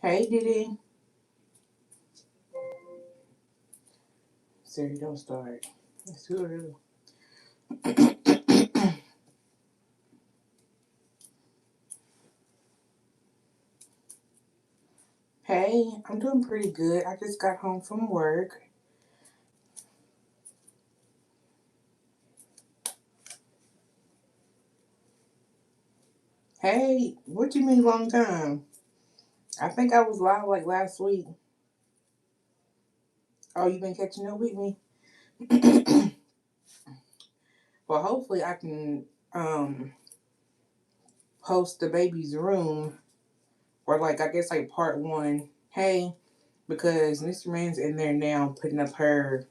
Hey, Diddy. Siri, don't start. It's too early. Hey, I'm doing pretty good. I just got home from work. Hey, what you mean long time? I think I was live like last week. Oh, you been catching up with me? Well, hopefully I can post the baby's room or like I guess like part one. Hey, because Mr. Man's in there now putting up her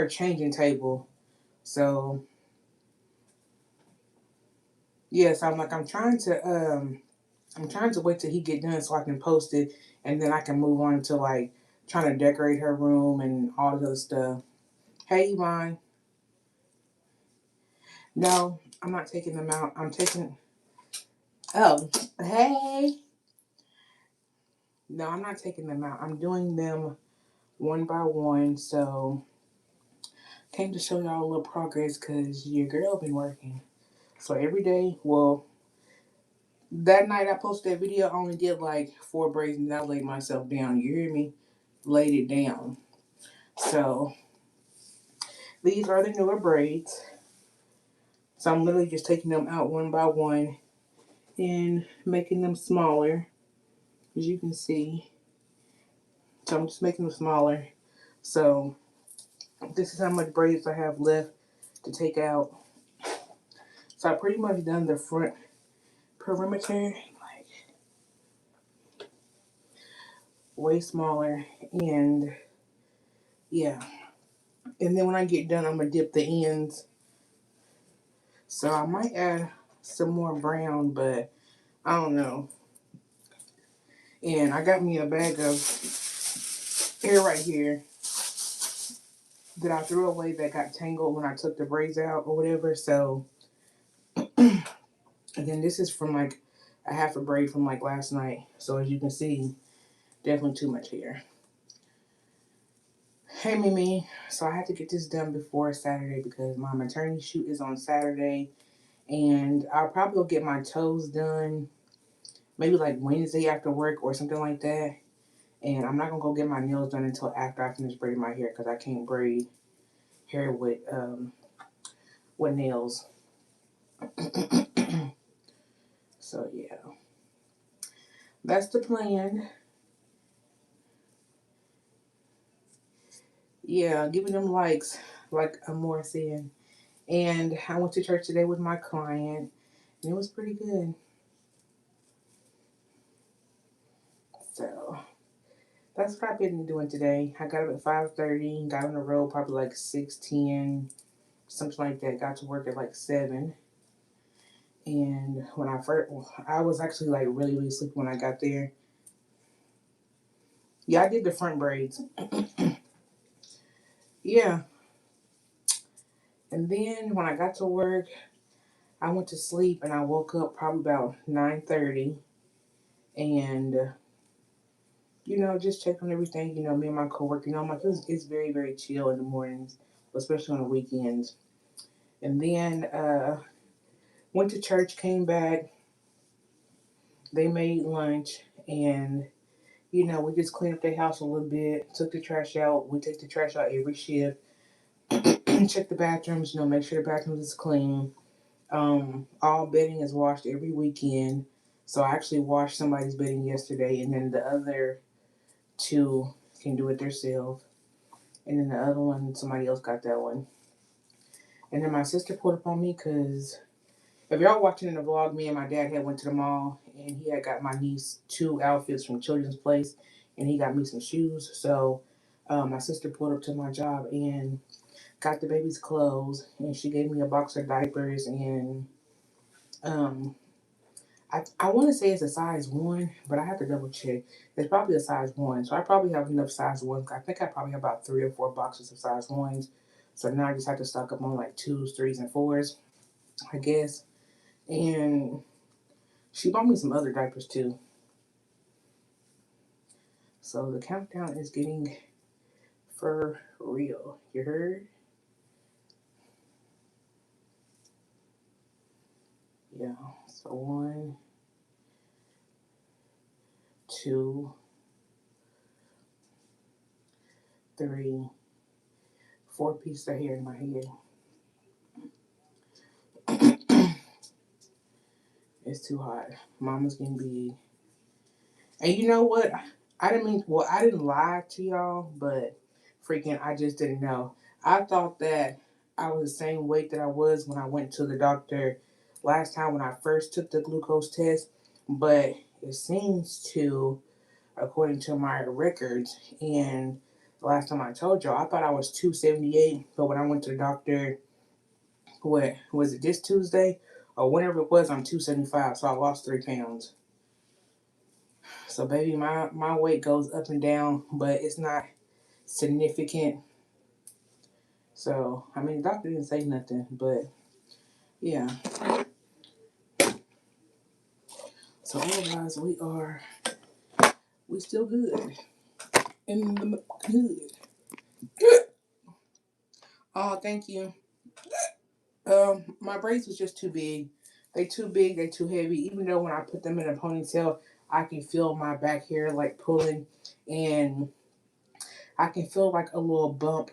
changing table. So yes, I'm trying to wait till he get done so I can post it, and then I can move on to like trying to decorate her room and all the other stuff. Hey, Yvonne. No, I'm not taking them out. I'm taking. Oh, hey. No, I'm not taking them out. I'm doing them one by one. So came to show y'all a little progress because your girl been working. So every day, well, that night I posted that video, I only did like 4 braids and I laid myself down. You hear me? Laid it down. So these are the newer braids. So I'm literally just taking them out one by one and making them smaller, as you can see. So I'm just making them smaller. So this is how much braids I have left to take out. So I pretty much done the front perimeter, like way smaller. And yeah. And then when I get done, I'm going to dip the ends. So I might add some more brown, but I don't know. And I got me a bag of hair right here that I threw away that got tangled when I took the braids out or whatever. So, and then this is from like a half a braid from like last night. So as you can see, definitely too much hair. Hey Mimi, so I had to get this done before Saturday because my maternity shoot is on Saturday, and I'll probably go get my toes done maybe like Wednesday after work or something like that. And I'm not gonna go get my nails done until after I finish braiding my hair because I can't braid hair with nails. So yeah, that's the plan. Yeah, giving them likes, like Amore saying. And I went to church today with my client, and it was pretty good. So that's what I've been doing today. I got up at 5:30, got on the road probably like 6:10, something like that. Got to work at like 7. And when I was actually like really, really sleepy when I got there. Yeah, I did the front braids. Yeah. And then when I got to work, I went to sleep and I woke up probably about 9:30 and just checked on everything. Me and my coworker. It's very, very chill in the mornings, especially on the weekends. And then went to church, came back. They made lunch, and we just cleaned up their house a little bit. Took the trash out. We take the trash out every shift. Check the bathrooms. Make sure the bathrooms is clean. All bedding is washed every weekend. So I actually washed somebody's bedding yesterday, and then the other two can do it themselves. And then the other one, somebody else got that one. And then my sister pulled up on me because if y'all watching in the vlog, me and my dad had went to the mall, and he had got my niece 2 outfits from Children's Place, and he got me some shoes. So my sister pulled up to my job and got the baby's clothes, and she gave me a box of diapers and um, I want to say it's a size 1, but I have to double check. It's probably a size 1. So I probably have enough size 1s. I think I probably have about 3 or 4 boxes of size 1s. So now I just have to stock up on like 2s, 3s, and 4s, I guess. And she bought me some other diapers too. So the countdown is getting for real. You heard? Yeah. So 1, 2, 3, 4 pieces of hair in my head. It's too hot. Mama's getting big. And you know what? I didn't mean, well, I didn't lie to y'all, but freaking, I just didn't know. I thought that I was the same weight that I was when I went to the doctor last time when I first took the glucose test, but it seems to, according to my records, and the last time I told y'all, I thought I was 278, but when I went to the doctor, what was it, this Tuesday? Or whenever it was, I'm 275, so I lost 3 pounds. So baby, my weight goes up and down, but it's not significant. So I mean, the doctor didn't say nothing, but yeah. So otherwise, we still good in the good. Oh, thank you. My braids was just too big. They too big. They too heavy. Even though when I put them in a ponytail, I can feel my back hair like pulling, and I can feel like a little bump.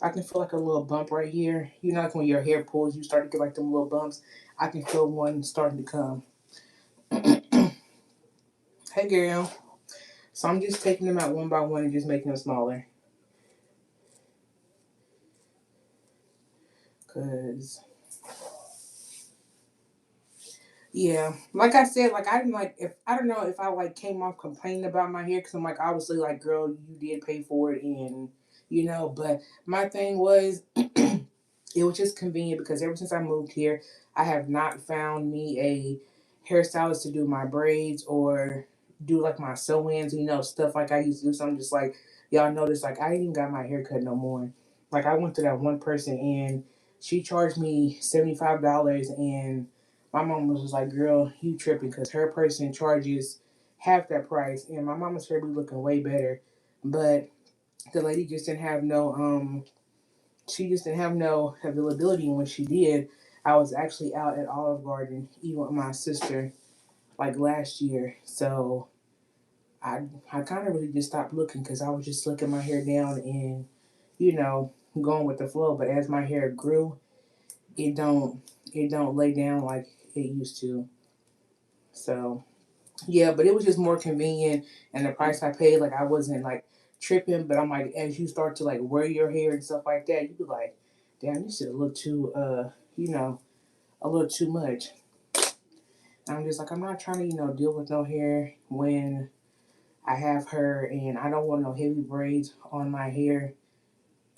I can feel like a little bump right here. You know, like when your hair pulls, you start to get like them little bumps. I can feel one starting to come. Hey, girl. So I'm just taking them out one by one and just making them smaller. Cause yeah, like I said, like I didn't like if I don't know if I like came off complaining about my hair because I'm like obviously like girl you did pay for it and you know but my thing was it was just convenient because ever since I moved here I have not found me a hairstylist to do my braids or do like my sew-ins stuff like I used to do. So I'm just like y'all notice like I ain't even got my hair cut no more. Like I went to that one person and she charged me $75 and my mom was just like, girl, you tripping because her person charges half that price. And my mama's hair be looking way better. But the lady just didn't have she just didn't have no availability. And when she did, I was actually out at Olive Garden eating with my sister like last year. So I kind of really just stopped looking because I was just slicking my hair down and, you know, going with the flow. But as my hair grew, it don't it don't lay down like it used to. So yeah, but it was just more convenient and the price I paid, like I wasn't like tripping, but I'm like as you start to like wear your hair and stuff like that, you be like, damn, this shit a little too you know, a little too much. And I'm just like I'm not trying to, deal with no hair when I have her and I don't want no heavy braids on my hair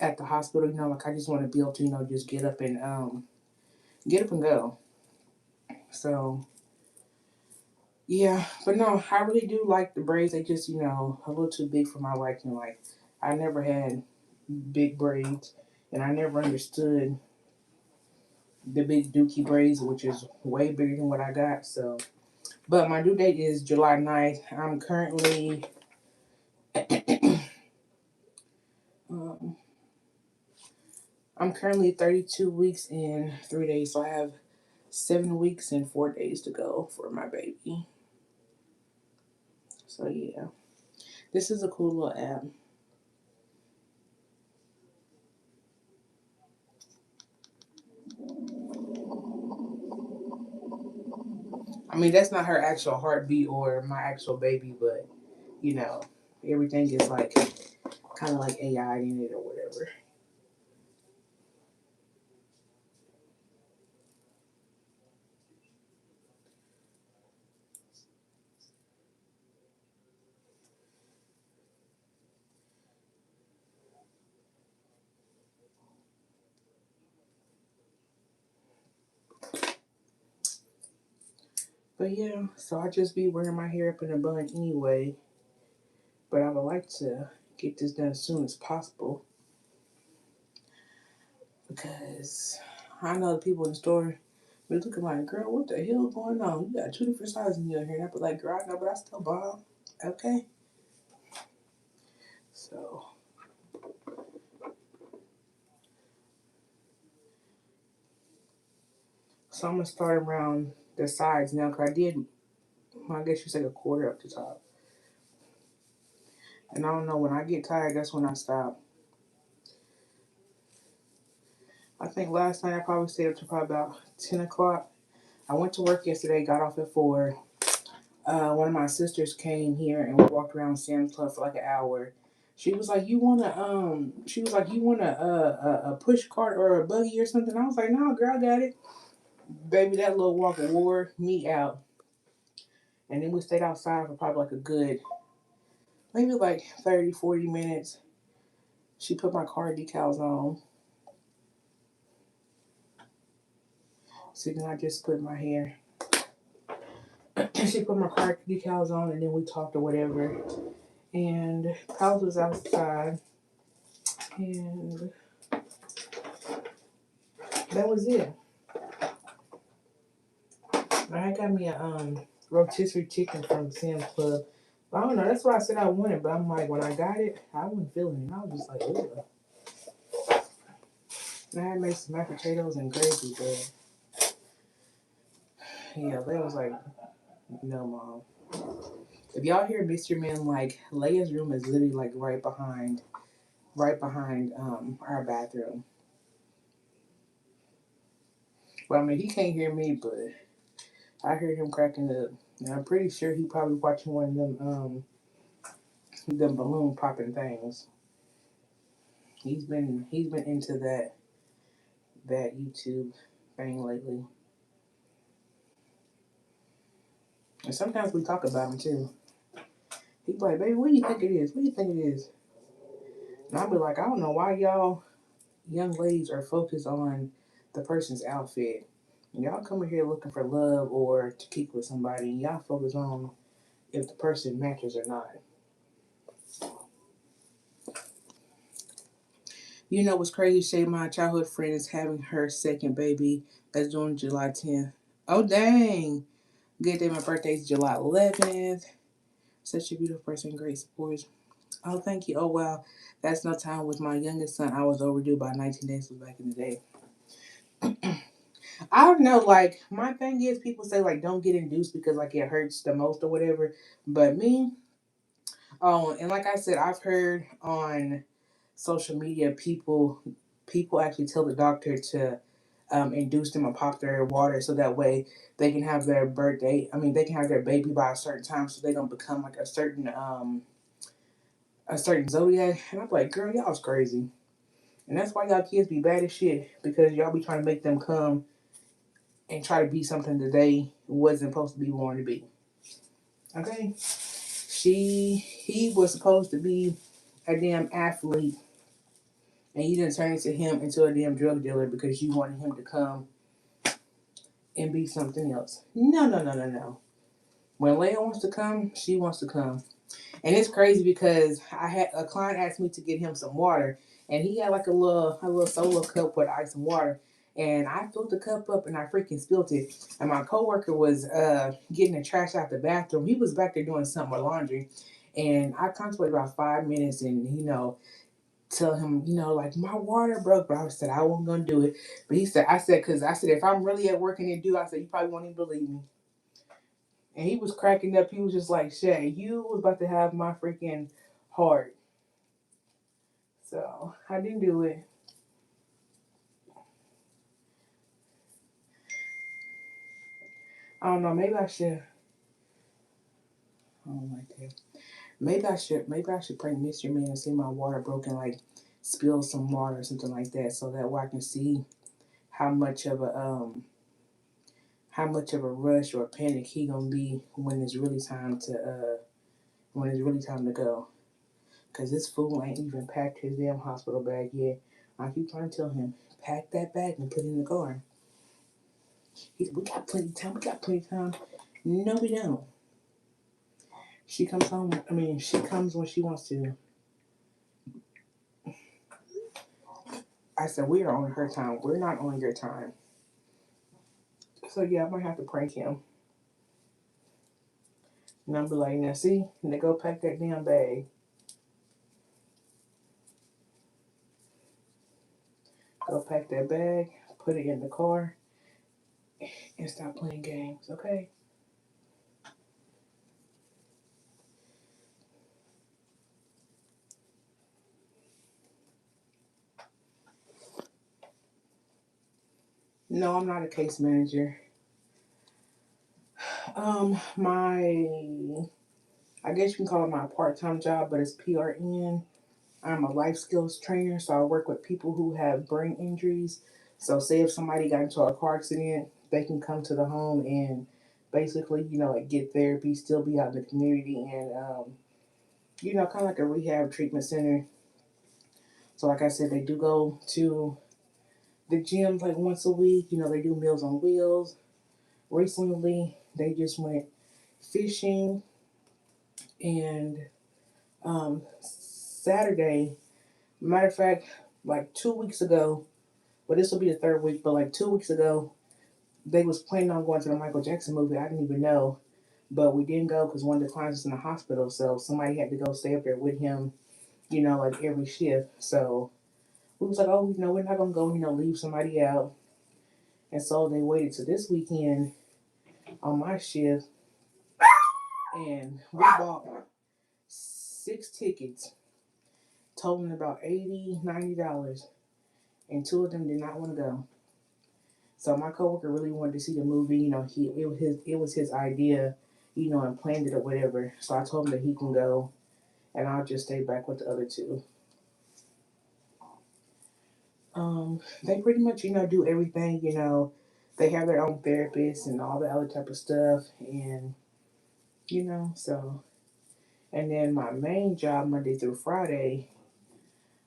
at the hospital, like I just want to be able to, just get up and go. So yeah, but no, I really do like the braids. They just, a little too big for my liking. Like, I never had big braids, and I never understood the big dookie braids, which is way bigger than what I got. So, but my due date is July 9th. Um, I'm currently 32 weeks and 3 days, so I have 7 weeks and 4 days to go for my baby. So yeah, this is a cool little app. I mean, that's not her actual heartbeat or my actual baby, but you know, everything is like kind of like AI in it or whatever. But yeah, so I just be wearing my hair up in a bun anyway. But I would like to get this done as soon as possible because I know the people in the store be looking like, girl, what the hell going on? You got two different sizes in your hair. And I be like, girl, I know, but I still bomb. Okay. So I'm gonna start around the sides now because I did, I guess you say a quarter up the top. And I don't know, when I get tired, that's when I stop. I think last night I probably stayed up to probably about 10 o'clock. I went to work yesterday, got off at 4. One of my sisters came here and we walked around Sam's Club for like an hour. She was like, "You want a push cart or a buggy or something?" I was like, "No, girl, I got it." Baby, that little walk wore me out. And then we stayed outside for probably like a good, maybe like 30, 40 minutes. She put my car decals on. So then I just put my hair. She put my car decals on and then we talked or whatever. And Pals was outside. And that was it. I got me a rotisserie chicken from Sam's Club. But I don't know, that's what I said I wanted, but I'm like, when I got it, I wasn't feeling it. I was just like, ugh. And I had made some mashed potatoes and gravy, but yeah, they was like, no, Mom. If y'all hear Mr. Man, like, Leia's room is literally like right behind our bathroom. Well, I mean, he can't hear me, but I heard him cracking up. And I'm pretty sure he probably watching one of them balloon popping things. He's been into that YouTube thing lately. And sometimes we talk about him too. He's like, "Baby, what do you think it is? What do you think it is?" And I'll be like, "I don't know why y'all young ladies are focused on the person's outfit. Y'all come in here looking for love or to kick with somebody, and y'all focus on if the person matches or not." You know what's crazy, Shay? My childhood friend is having her second baby. That's on July 10th. Oh, dang. Good day. My birthday's July 11th. Such a beautiful person. Great support. Oh, thank you. Oh, wow. That's no time with my youngest son. I was overdue by 19 days was back in the day. I don't know. Like, my thing is, people say, like, don't get induced because, like, it hurts the most or whatever. But me, oh, and like I said, I've heard on social media people actually tell the doctor to induce them or pop their water so that way they can have their birthday. I mean, they can have their baby by a certain time so they don't become like a certain zodiac. And I'm like, girl, y'all's crazy. And that's why y'all kids be bad as shit because y'all be trying to make them come and try to be something that they wasn't supposed to be born to be. Okay, he was supposed to be a damn athlete, and you didn't turn him into a damn drug dealer because you wanted him to come and be something else. No, no, no, no, no. When Leia wants to come, she wants to come. And it's crazy because I had a client asked me to get him some water, and he had like a little solo cup with ice and water. And I filled the cup up and I freaking spilled it. And my coworker was getting the trash out the bathroom. He was back there doing something with laundry. And I contemplated about 5 minutes and, tell him, like my water broke. But I said I wasn't gonna do it. But because I said if I'm really at work and it do, I said you probably won't even believe me. And he was cracking up. He was just like, Shay, you was about to have my freaking heart. So I didn't do it. I don't know. Maybe I should. I don't like that. Maybe I should prank Mr. Man and see my water broken, like spill some water or something like that, so that way I can see how much of a rush or panic he gonna be when it's really time to go. Cause this fool ain't even packed his damn hospital bag yet. I keep trying to tell him, pack that bag and put it in the car. He said, we got plenty of time. We got plenty of time. No, we don't. She comes home. I mean, she comes when she wants to. I said, we are on her time. We're not on your time. So, yeah, I might have to prank him. And I'll be like, now, see? And they go pack that damn bag. Go pack that bag, put it in the car, and stop playing games, okay? No, I'm not a case manager. My I guess you can call it my part-time job, but it's PRN. I'm a life skills trainer, so I work with people who have brain injuries. So, say if somebody got into a car accident, they can come to the home and basically, like get therapy, still be out in the community, and kind of like a rehab treatment center. So, like I said, they do go to the gym like once a week. They do Meals on Wheels. Recently, they just went fishing, and Saturday, matter of fact, like 2 weeks ago, well, this will be the third week, but like 2 weeks ago, they was planning on going to the Michael Jackson movie. I didn't even know, but we didn't go because one of the clients was in the hospital, so somebody had to go stay up there with him, like every shift. So we was like, oh, we're not gonna go, leave somebody out, and so they waited to this weekend on my shift, and we bought 6 tickets, totaling about $80, $90, and two of them did not want to go. So my coworker really wanted to see the movie. It was his idea, and planned it or whatever. So I told him that he can go, and I'll just stay back with the other two. They pretty much, do everything. They have their own therapist and all the other type of stuff, and so. And then my main job, Monday through Friday,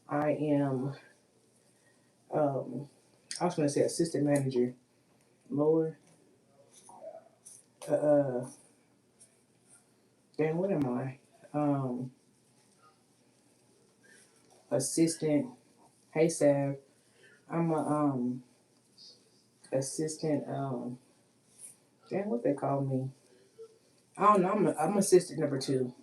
I am, um, I was going to say assistant manager. Lord, uh, then what am I? Assistant. Hey, Sav. I'm a assistant. Damn, what they call me? I don't know. I'm assistant number two.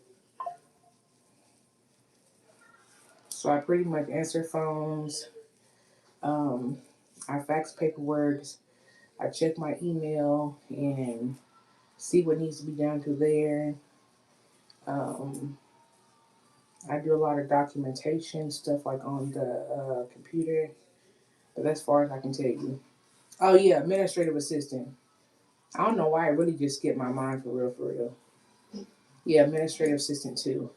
So I pretty much answer phones. Um, I fax paperwork. I check my email and see what needs to be done through there. Um, I do a lot of documentation stuff like on the computer. But that's as far as I can tell you. Oh yeah, administrative assistant. I don't know why I really just skipped my mind for real, for real. Yeah, administrative assistant too.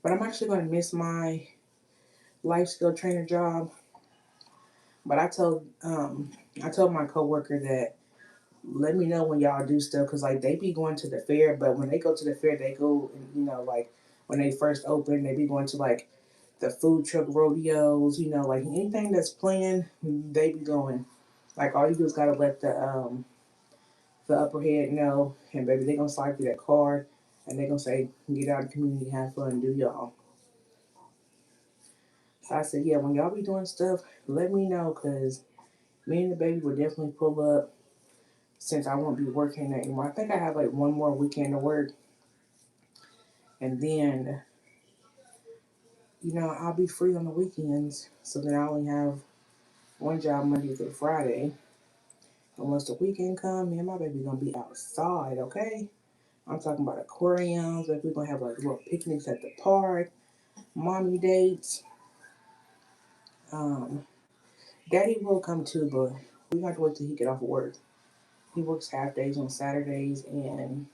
But I'm actually going to miss my life skill trainer job. But I told my coworker that let me know when y'all do stuff because like they be going to the fair, but when they go to the fair, they go and like when they first open, they be going to like the food truck rodeos, like anything that's planned, they be going. Like all you do is gotta let the upper head know, and baby, they gonna slide through that card, and they gonna say, get out of the community, have fun, do y'all. So I said, yeah, when y'all be doing stuff, let me know, cause me and the baby will definitely pull up since I won't be working anymore. I think I have like one more weekend to work, and then I'll be free on the weekends. So then I only have one job Monday through Friday. And once the weekend come, me and my baby gonna be outside, okay? I'm talking about aquariums. Like we're gonna have like little picnics at the park, mommy dates. Um, Daddy will come too, but we have to wait till he get off of work. He works half days on Saturdays, and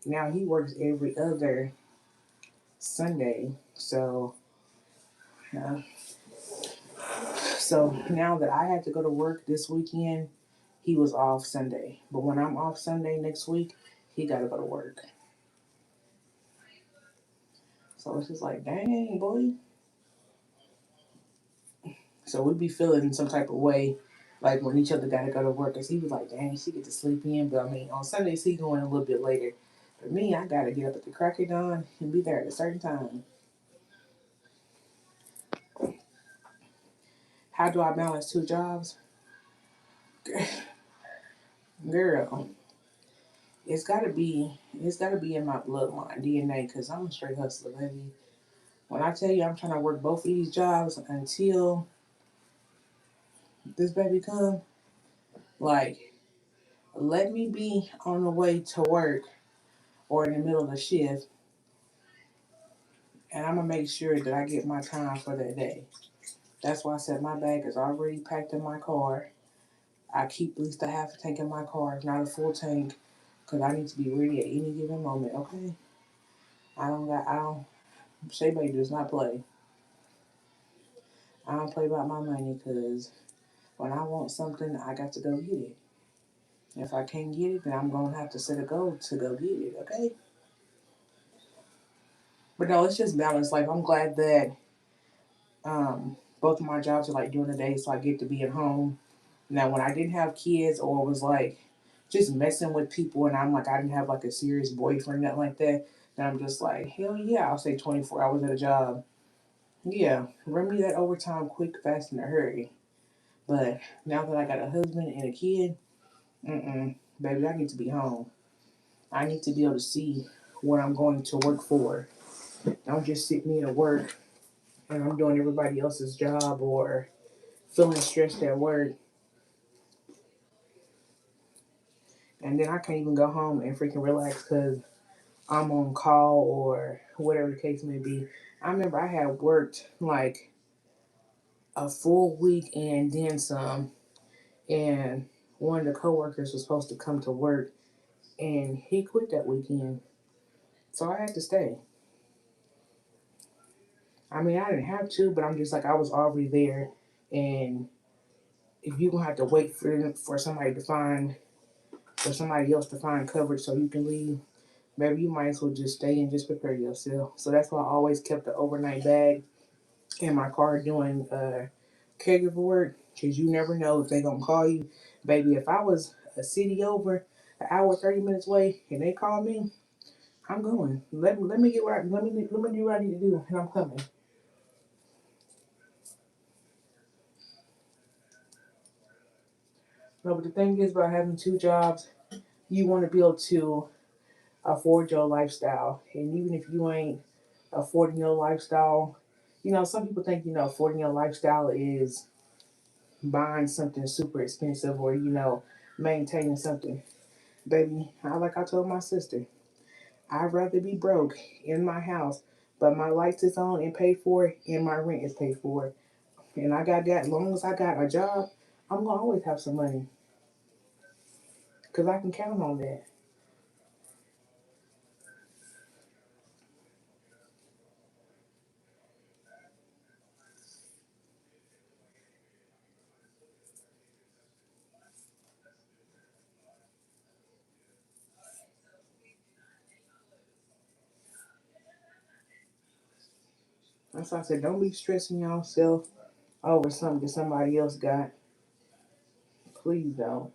now he works every other Sunday. Uh, so now that I had to go to work this weekend, he was off Sunday. But when I'm off Sunday next week, he got to go to work. So it's just like, dang, boy. So we'd be feeling some type of way, like when each other got to go to work. Cause he was like, dang, she get to sleep in. But I mean, on Sundays he going a little bit later. But me, I got to get up at the crack of dawn and be there at a certain time. How do I balance two jobs? Girl, it's gotta be in my bloodline, DNA, cause I'm a straight hustler, baby. When I tell you I'm trying to work both of these jobs until this baby come, like, let me be on the way to work or in the middle of the shift, and I'm gonna make sure that I get my time for that day. That's why I said my bag is already packed in my car. I keep at least a half a tank in my car, not a full tank, because I need to be ready at any given moment, okay? I don't, Shay Bay does not play. I don't play about my money because when I want something, I got to go get it. If I can't get it, then I'm going to have to set a goal to go get it, okay? But no, it's just balance. Like, I'm glad that both of my jobs are like during the day, so I get to be at home. Now, when I didn't have kids or was like just messing with people, and I'm like, I didn't have like a serious boyfriend, nothing like that, then I'm just like, hell yeah, I'll say 24 hours at a job. Yeah, run me that overtime quick, fast, in a hurry. But now that I got a husband and a kid, baby, I need to be home. I need to be able to see what I'm going to work for. Don't just sit me at work and I'm doing everybody else's job or feeling stressed at work, and then I can't even go home and freaking relax because I'm on call or whatever the case may be. I remember I had worked like a full week and then some, and one of the coworkers was supposed to come to work, and he quit that weekend, so I had to stay. I mean, I didn't have to, but I'm just like I was already there, and if you gonna have to wait for somebody to find for somebody else to find coverage so you can leave, maybe you might as well just stay and just prepare yourself. So that's why I always kept the overnight bag in my car doing caregiver work, because you never know if they gonna call you. Baby, if I was a city over, an hour 30 minutes away, and they call me, I'm going. Let me get what let me do what I need to do, and I'm coming. No, but the thing is about having two jobs, you want to be able to afford your lifestyle, and even if you ain't affording your lifestyle, some people think affording your lifestyle is buying something super expensive or maintaining something. Baby, like I told my sister, I'd rather be broke in my house, but my lights is on and paid for, and my rent is paid for, and I got that. As long as I got a job, I'm gonna always have some money because I can count on that. That's why I said, don't be stressing yourself over something that somebody else got. Please don't.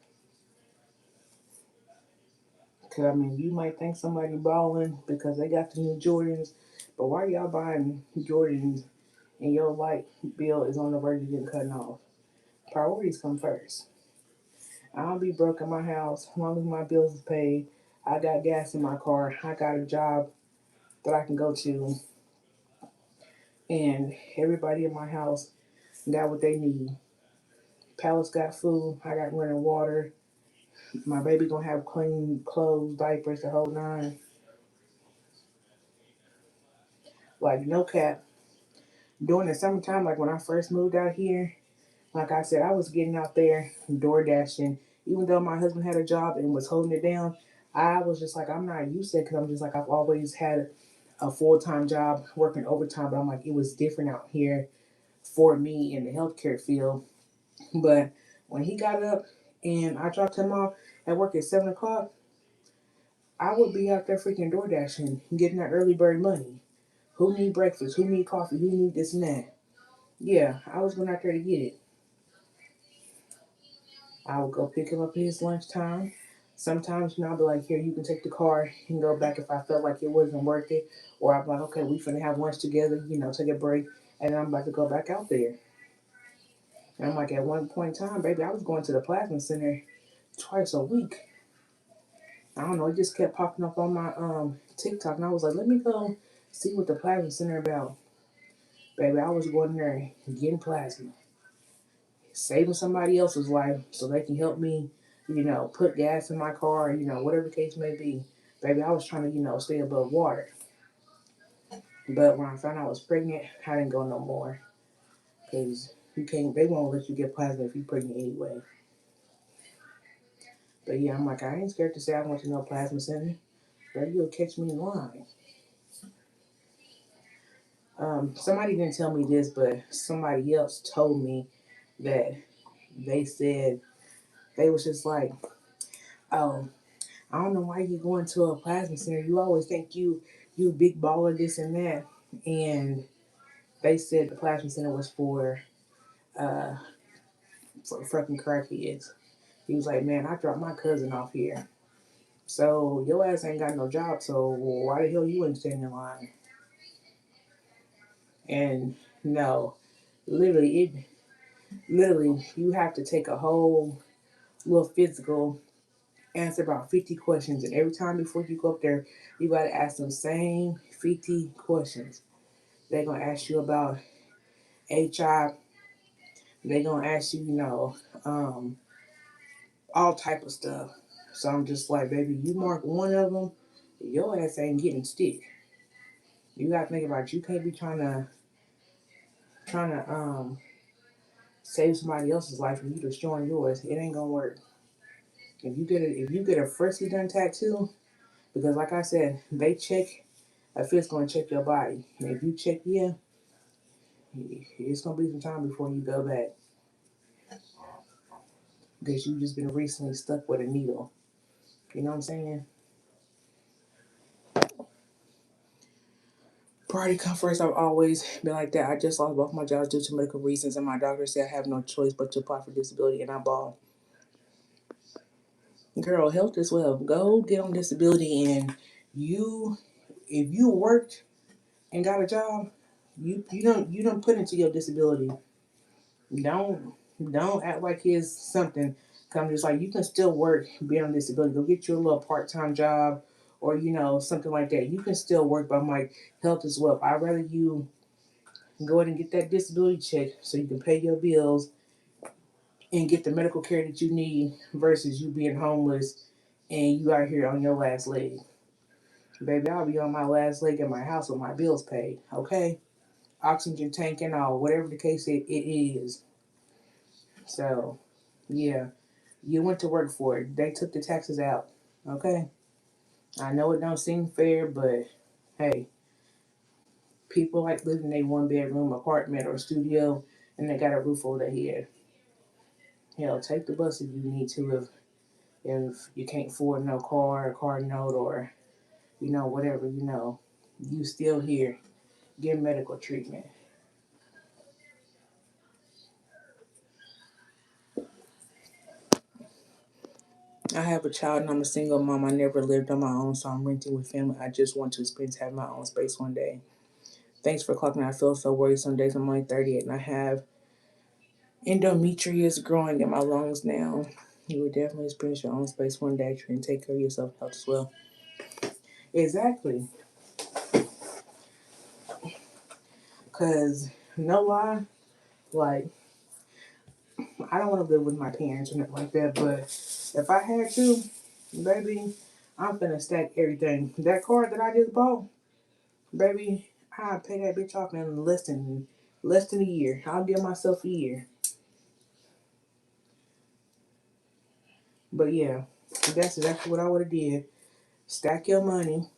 Because, I mean, you might think somebody balling because they got the new Jordans, but why y'all buying Jordans and your light bill is on the verge of getting cut off? Priorities come first. I'll be broke in my house as long as my bills is paid. I got gas in my car. I got a job that I can go to, and everybody in my house got what they need. Palace got food. I got running water. My baby gonna have clean clothes, diapers, the whole nine. Like no cap. During the summertime, like when I first moved out here, like I said, I was getting out there door dashing. Even though my husband had a job and was holding it down, I was just like, I'm not used to it because I'm just like, I've always had a full time job working overtime, but I'm like, it was different out here for me in the healthcare field. But when he got up and I dropped him off at work at 7 o'clock, I would be out there freaking door dashing, getting that early bird money. Who need breakfast? Who need coffee? Who need this and that? Yeah, I was going out there to get it. I would go pick him up at his lunchtime. Sometimes, I'll be like, here, you can take the car and go back if I felt like it wasn't worth it. Or I'm like, okay, we finna have lunch together, take a break. And then I'm about to go back out there. And I'm like, at one point in time, baby, I was going to the plasma center twice a week. I don't know, it just kept popping up on my TikTok. And I was like, let me go see what the plasma center about. Baby, I was going there getting plasma, saving somebody else's life so they can help me, put gas in my car, whatever the case may be. Baby, I was trying to, stay above water. But when I found out I was pregnant, I didn't go no more. Because they won't let you get plasma if you're pregnant anyway. But yeah, I'm like, I ain't scared to say I went to no plasma center. Baby, you'll catch me in line. Somebody didn't tell me this, but somebody else told me that they said, they was just like, oh, I don't know why you going to a plasma center. You always think you big baller, this and that. And they said the plasma center was uh for fucking crackheads. He was like, man, I dropped my cousin off here. So your ass ain't got no job, so why the hell you ain't standing in line? And no, literally you have to take a whole little physical, answer about 50 questions, and every time before you go up there, you gotta ask them same 50 questions. They're gonna ask you about HI. They're gonna ask you, all type of stuff. So I'm just like, baby, you mark one of them, your ass ain't getting stick. You gotta think about it. You can't be trying to save somebody else's life and you destroying yours. It ain't gonna work. If you get a freshly done tattoo, because like I said, they check a fit's gonna check your body. And if you check, yeah, it's gonna be some time before you go back. Because you just been recently stuck with a needle. You know what I'm saying? Priority come first. I've always been like that. I just lost both my jobs due to medical reasons, and my doctor said I have no choice but to apply for disability, and I ball. Girl, health is wealth. Go get on disability, and you, if you worked and got a job, you don't put into your disability. Don't don't act like it's something. Come just like you can still work, be on disability. Go get you a little part-time job, or something like that. You can still work, but I'm like, health is wealth. I'd rather you go ahead and get that disability check so you can pay your bills and get the medical care that you need versus you being homeless and you out here on your last leg. Baby, I'll be on my last leg in my house with my bills paid, okay? Oxygen tank and all, whatever the case it is. So, yeah, you went to work for it. They took the taxes out, okay? I know it don't seem fair, but hey, people like living in a one-bedroom apartment or studio and they got a roof over their head. Hell, take the bus if you need to if you can't afford no car or car note or whatever, you still here. Get medical treatment. I have a child and I'm a single mom. I never lived on my own, so I'm renting with family. I just want to experience having my own space one day. Thanks for clocking. I feel so worried some days. I'm only 38 and I have endometrius growing in my lungs now. You would definitely experience your own space one day and take care of yourself health as well. Exactly. Because, no lie, like, I don't want to live with my parents or nothing like that, but if I had to, baby, I'm gonna stack everything. That car that I just bought, baby, I'll pay that bitch off in less than a year. I'll give myself a year. But yeah, that's exactly what I would have did. Stack your money,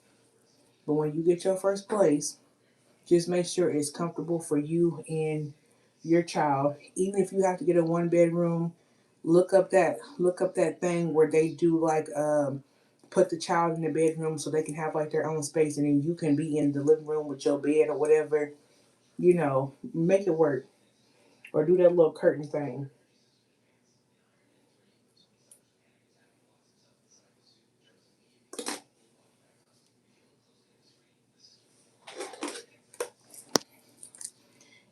but when you get your first place, just make sure it's comfortable for you and your child. Even if you have to get a one bedroom, look up that thing where they do like put the child in the bedroom so they can have like their own space, and then you can be in the living room with your bed or whatever. Make it work, or do that little curtain thing.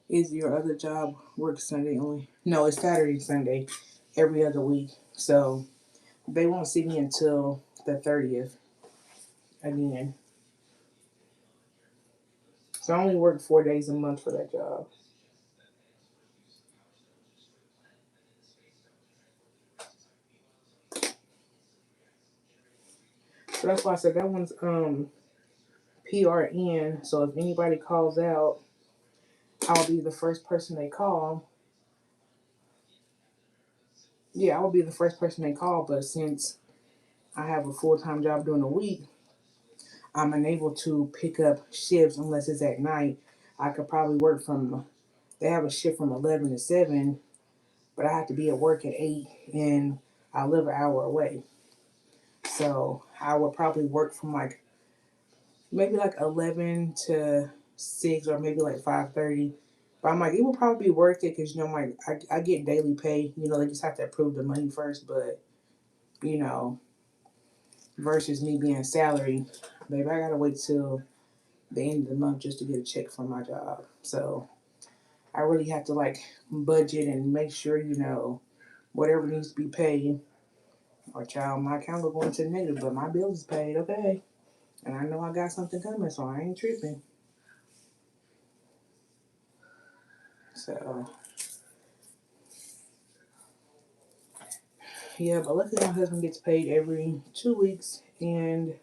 Is your other job work Sunday only? No, it's Saturday, Sunday, every other week. So they won't see me until the 30th again. So I only work 4 days a month for that job. So that's why I said that one's PRN. So if anybody calls out, I'll be the first person they call. Yeah, I will be the first person they call. But since I have a full-time job during the week, I'm unable to pick up shifts unless it's at night. I could probably work from, they have a shift from 11 to 7, but I have to be at work at 8 and I live an hour away. So I would probably work from like maybe like 11 to 6 or maybe like 5:30. But I'm like, it will probably be worth it because, I get daily pay. They just have to approve the money first. But, you know, versus me being salary, baby, I got to wait till the end of the month just to get a check from my job. So I really have to like budget and make sure, whatever needs to be paid. Or child, my account will go into negative, but my bills is paid, okay. And I know I got something coming, so I ain't tripping. So yeah, but luckily my husband gets paid every 2 weeks, and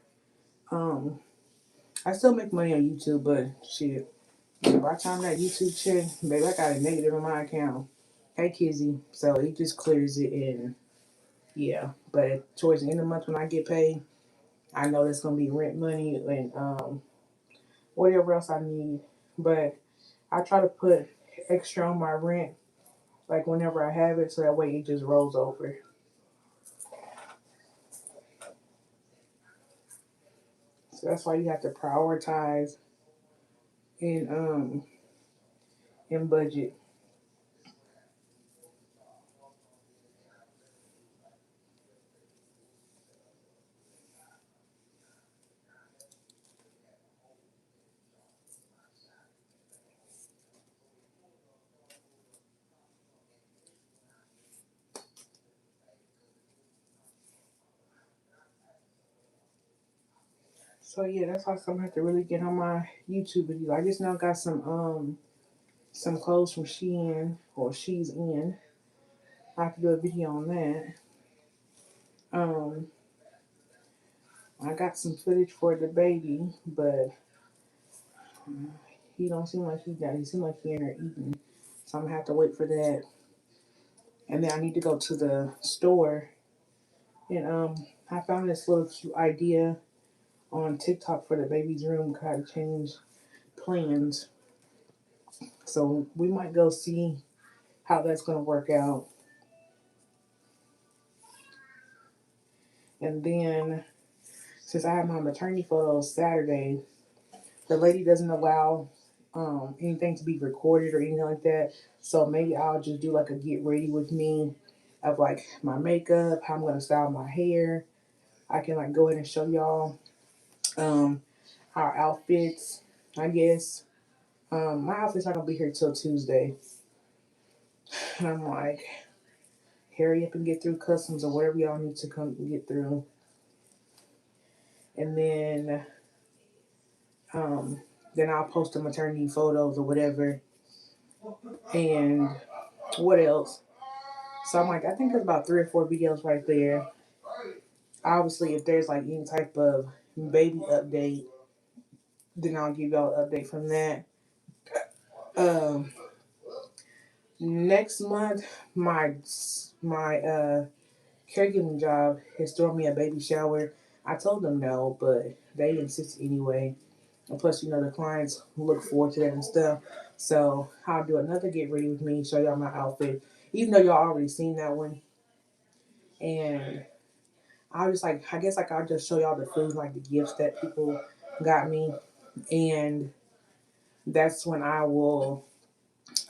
um, I still make money on YouTube, but shit, by the time that YouTube check, baby, I got a negative in my account. Hey, Kizzy, so it just clears it, and yeah. But towards the end of the month when I get paid, I know that's gonna be rent money and whatever else I need. But I try to put extra on my rent, like whenever I have it, so that way it just rolls over. So that's why you have to prioritize in budget. So yeah, that's why I'm have to really get on my YouTube video. I just now got some clothes from Shein or She's In. I have to do a video on that. Um, I got some footage for the baby, but he don't seem like he got. He seem like he in there eating, so I'm gonna have to wait for that. And then I need to go to the store and I found this little cute idea on TikTok for the baby's room. How to change plans. So we might go see how that's gonna work out. And then since I have my maternity photos Saturday, the lady doesn't allow anything to be recorded or anything like that. So maybe I'll just do like a get ready with me of like my makeup, how I'm gonna style my hair. I can like go ahead and show y'all um, our outfits. I guess my outfit's not gonna be here till Tuesday. And I'm like, hurry up and get through customs or whatever y'all need to come get through. And um, then I'll post the maternity photos or whatever. And what else? So I'm like, I think there's about 3 or 4 videos right there. Obviously, if there's like any type of baby update, then I'll give y'all an update from that. Um, Next month, my caregiving job is throwing me a baby shower. I told them no, but they insist anyway. And plus, the clients look forward to that and stuff. So I'll do another get ready with me, show y'all my outfit, even though y'all already seen that one. And I'll just like, I guess like I'll just show y'all the food, like the gifts that people got me, and that's when I will.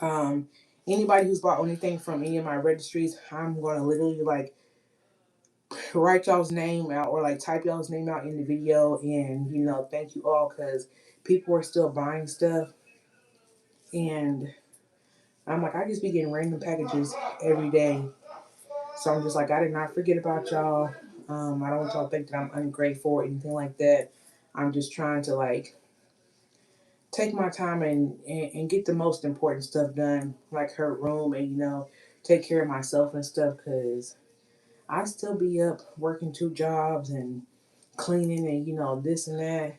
Um, Anybody who's bought anything from any of my registries, I'm gonna literally like write y'all's name out or like type y'all's name out in the video, and thank you all because people are still buying stuff, and I'm like I just be getting random packages every day, so I'm just like I did not forget about y'all. I don't want y'all to think that I'm ungrateful or anything like that. I'm just trying to like take my time and get the most important stuff done, like her room, and take care of myself and stuff, because I still be up working 2 jobs and cleaning and this and that.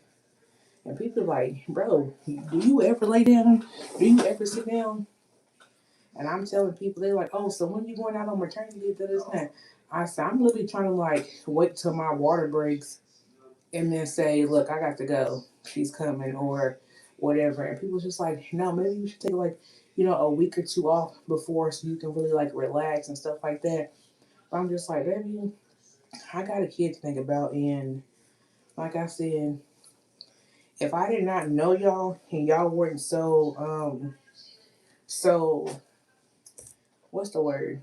And people like, bro, do you ever lay down? Do you ever sit down? And I'm telling people, they're like, oh, so when you going out on maternity leave, this and that. I said, I'm literally trying to like wait till my water breaks and then say, look, I got to go. She's coming or whatever. And people just like, no, maybe you should take like, a week or two off before so you can really like relax and stuff like that. But I'm just like, baby, I got a kid to think about. And like I said, if I did not know y'all and y'all weren't so what's the word?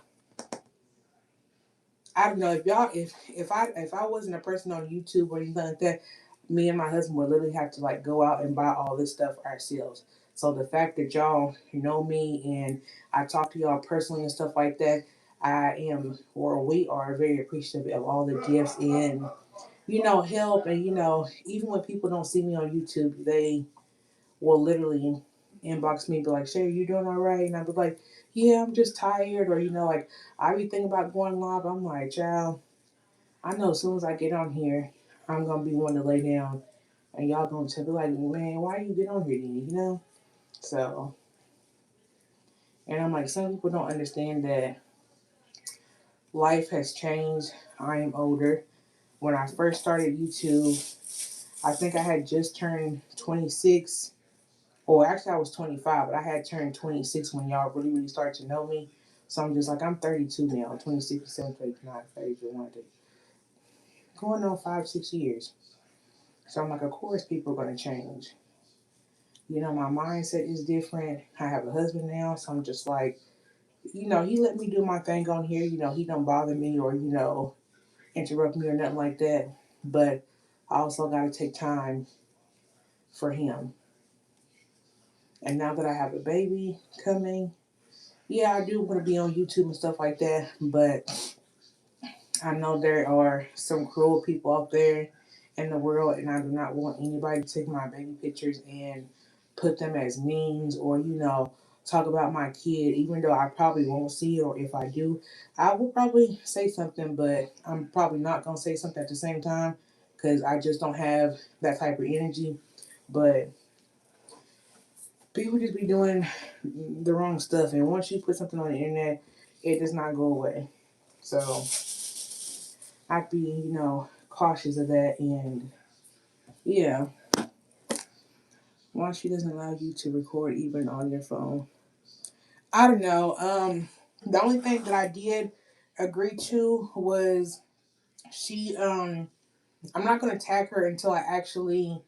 I don't know if y'all if I wasn't a person on YouTube or anything like that, me and my husband would literally have to like go out and buy all this stuff ourselves. So the fact that y'all know me and I talk to y'all personally and stuff like that, I am or we are very appreciative of all the gifts and help. And even when people don't see me on YouTube, they will literally inbox me, be like, Shay, you doing all right? And I'll be like, yeah, I'm just tired. Or, like, I be thinking about going live. I'm like, child, I know as soon as I get on here, I'm going to be one to lay down. And y'all going to be like, man, why you get on here then, So, and I'm like, some people don't understand that life has changed. I am older. When I first started YouTube, I think I had just turned 26. Or actually, I was 25, but I had turned 26 when y'all really, really started to know me. So I'm just like, I'm 32 now, 26, 27, 29, 30, 31, going on 5, 6 years. So I'm like, of course, people are going to change. My mindset is different. I have a husband now, so I'm just like, he let me do my thing on here. He don't bother me or, interrupt me or nothing like that. But I also got to take time for him. And now that I have a baby coming, yeah, I do want to be on YouTube and stuff like that, but I know there are some cruel people out there in the world, and I do not want anybody to take my baby pictures and put them as memes or, talk about my kid, even though I probably won't see it, or if I do, I will probably say something, but I'm probably not going to say something at the same time because I just don't have that type of energy. But people just be doing the wrong stuff, and once you put something on the internet, it does not go away. So I'd be, cautious of that. And yeah, why she doesn't allow you to record even on your phone. I don't know. The only thing that I did agree to was she. I'm not gonna tag her until I actually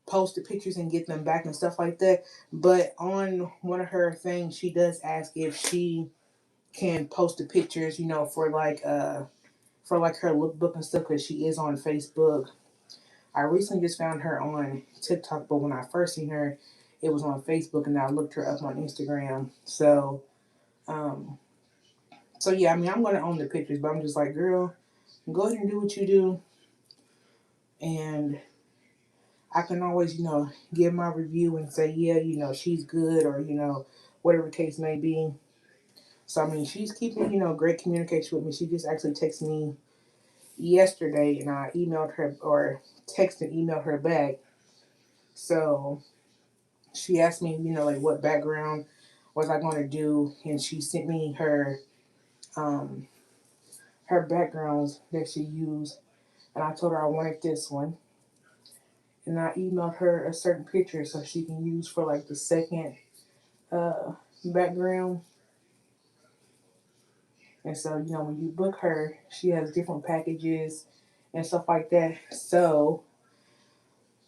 post the pictures and get them back and stuff like that. But on one of her things, she does ask if she can post the pictures, for like her lookbook and stuff, because she is on Facebook. I recently just found her on TikTok, but when I first seen her, it was on Facebook, and I looked her up on Instagram. Um, so yeah, I mean, I'm gonna own the pictures, but I'm just like, girl, go ahead and do what you do, and I can always, give my review and say, yeah, she's good, or whatever the case may be. So I mean, she's keeping, great communication with me. She just actually texted me yesterday, and I emailed her or texted and emailed her back. So she asked me, like what background was I going to do, and she sent me um, her backgrounds that she used, and I told her I wanted this one, and I emailed her a certain picture so she can use for like the second uh, background. And so when you book her, she has different packages and stuff like that. So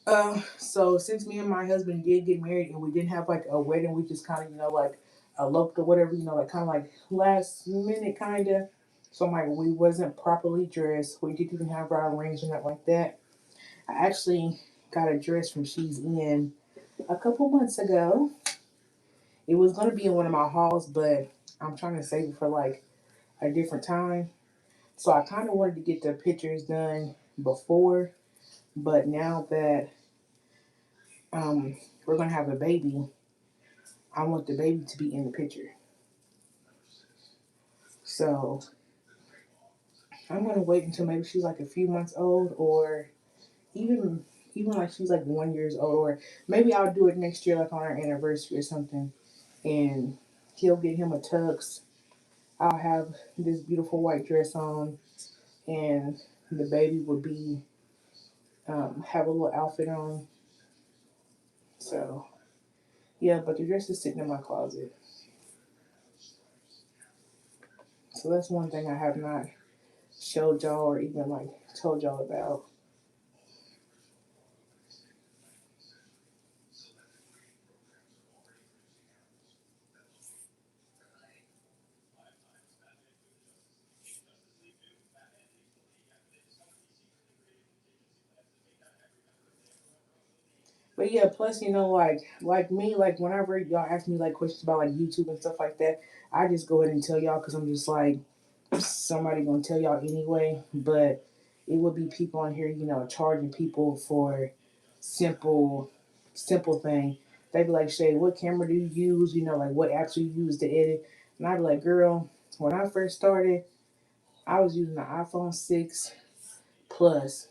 since me and my husband did get married and we didn't have like a wedding, we just kind of, like eloped or whatever, like kind of like last minute kind of. So I'm like, we wasn't properly dressed. We didn't even have our rings or nothing like that. I actually got a dress from She's In a couple months ago. It was going to be in one of my hauls, but I'm trying to save it for like a different time. So I kind of wanted to get the pictures done before, but now that we're gonna have a baby. I want the baby to be in the picture. So I'm gonna wait until maybe she's like a few months old, or even like she's like 1 year old, or maybe I'll do it next year, like on our anniversary or something. And he'll get him a tux. I'll have this beautiful white dress on, and the baby will be have a little outfit on. So yeah, but the dress is sitting in my closet. So that's one thing I have not showed y'all or even like told y'all about. But yeah, plus like me, like whenever y'all ask me like questions about like YouTube and stuff like that, I just go ahead and tell y'all because I'm just like somebody gonna tell y'all anyway. But it would be people on here, charging people for simple, simple thing. They be like, Shay, what camera do you use? Like what apps do you use to edit? And I'd be like, girl, when I first started, I was using the iPhone 6 Plus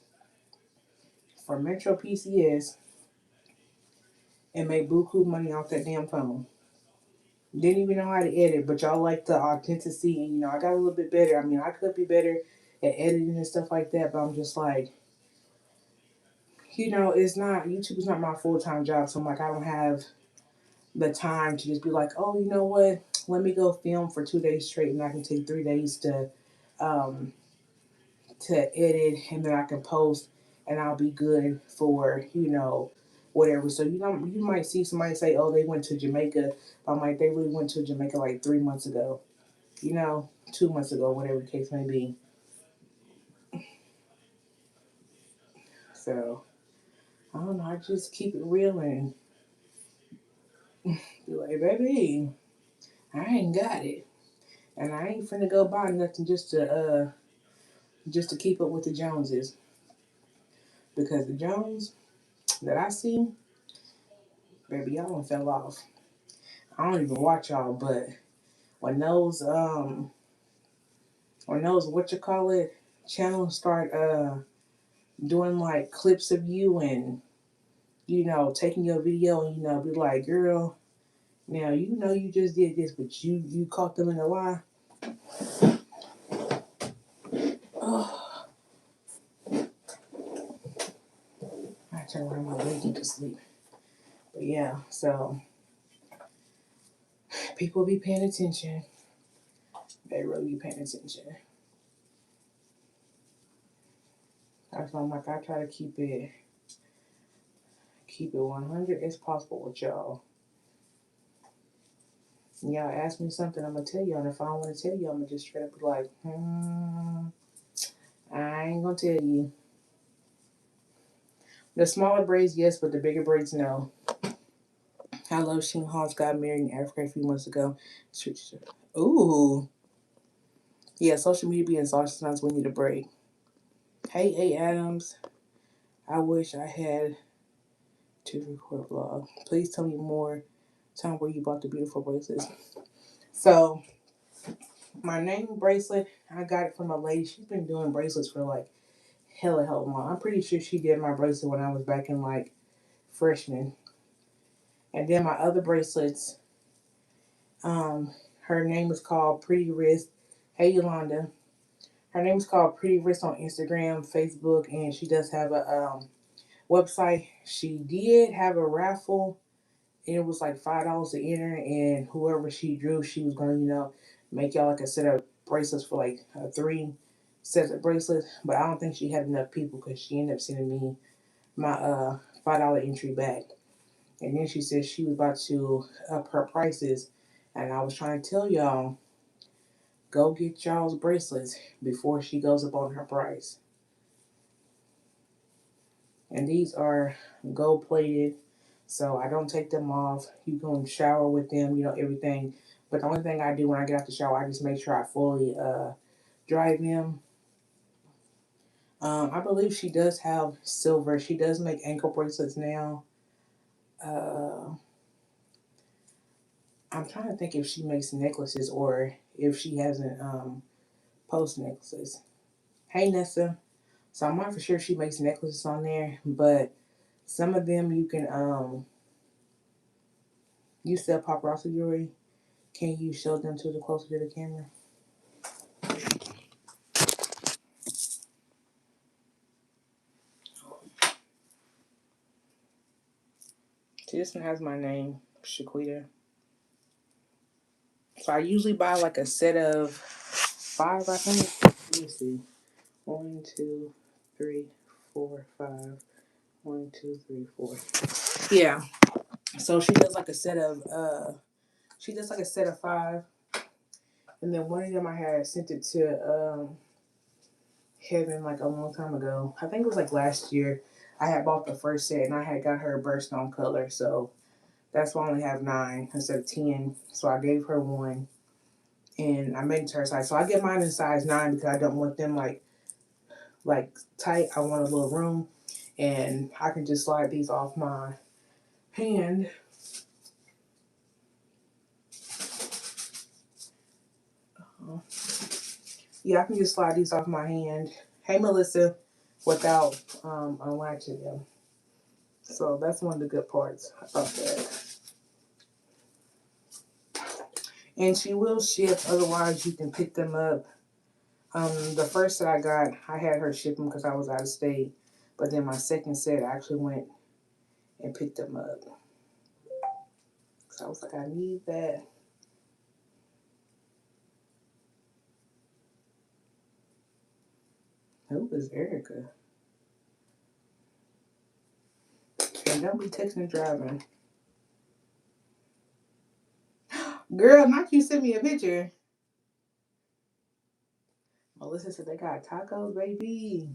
for Metro PCS and made buku money off that damn phone. Didn't even know how to edit, but y'all like the authenticity, and I got a little bit better. I mean, I could be better at editing and stuff like that, but I'm just like, it's not YouTube is not my full time job, so I'm like, I don't have the time to just be like, oh, you know what? Let me go film for 2 days straight, and I can take 3 days um, to edit, and then I can post, and I'll be good for whatever. So you might see somebody say, oh, they went to Jamaica. I'm like, they really went to Jamaica like 3 months ago. 2 months ago, whatever the case may be. So I don't know. I just keep it real and be like, baby, I ain't got it, and I ain't finna go buy nothing just to keep up with the Joneses, because the Jones that I see, baby, y'all done fell off. I don't even watch y'all, but when those what you call it channels start doing like clips of you and taking your video and be like, girl, now you just did this, but you caught them in a lie. Oh, I turn around my baby to sleep. But yeah, so people be paying attention. They really be paying attention. That's why I'm like, I try to keep it 100 as possible with y'all. Y'all ask me something, I'm gonna tell y'all, and if I don't want to tell you, I'm gonna just straight up be like, I ain't gonna tell you. The smaller braids, yes, but the bigger braids, no. I love Sheen Halls got married in Africa a few months ago. Ooh. Yeah, social media being exhausting, sometimes we need a break. Hey, Adams. I wish I had to record a vlog. Please tell me more. Tell me where you bought the beautiful bracelets. So, my name bracelet, I got it from a lady. She's been doing bracelets for like hella long. I'm pretty sure she did my bracelet when I was back in like freshman. And then my other bracelets, her name is called Pretty Wrist. Hey, Yolanda. Her name is called Pretty Wrist on Instagram, Facebook, and she does have a website. She did have a raffle, and it was like $5 to enter, and whoever she drew, she was going to, make y'all like a set of bracelets for like 3 sets of bracelets. But I don't think she had enough people because she ended up sending me my $5 entry back. And then she said she was about to up her prices, and I was trying to tell y'all, go get y'all's bracelets before she goes up on her price. And these are gold plated, so I don't take them off. You can shower with them, everything. But the only thing I do when I get out the shower, I just make sure I fully dry them. I believe she does have silver. She does make ankle bracelets now. Uh, I'm trying to think if she makes necklaces or if she hasn't post necklaces. Hey Nessa. So I'm not for sure she makes necklaces on there, but some of them you can you sell paparazzi jewelry. Can you show them to the closer to the camera? See, this one has my name, Shaquita. So I usually buy like a set of 5, I think. Let me see. 1, 2, 3, 4, 5. 1, 2, 3, 4. Yeah. So she does like a set of 5. And then one of them I had sent it to Heaven like a long time ago. I think it was like last year. I had bought the first set and I had got her a birthstone color. So that's why I only have 9 instead of 10. So I gave her one and I made it to her size. So I get mine in size 9 because I don't want them like tight. I want a little room. And I can just slide these off my hand. Yeah, I can just slide these off my hand. Hey Melissa, without unlatching them. So that's one of the good parts about that. And she will ship, otherwise you can pick them up. The first set I got, I had her ship them because I was out of state. But then my second set, I actually went and picked them up. So I was like, I need that. Who is Erica? And don't be texting and driving. Girl, not you send me a picture. Melissa said they got tacos, baby.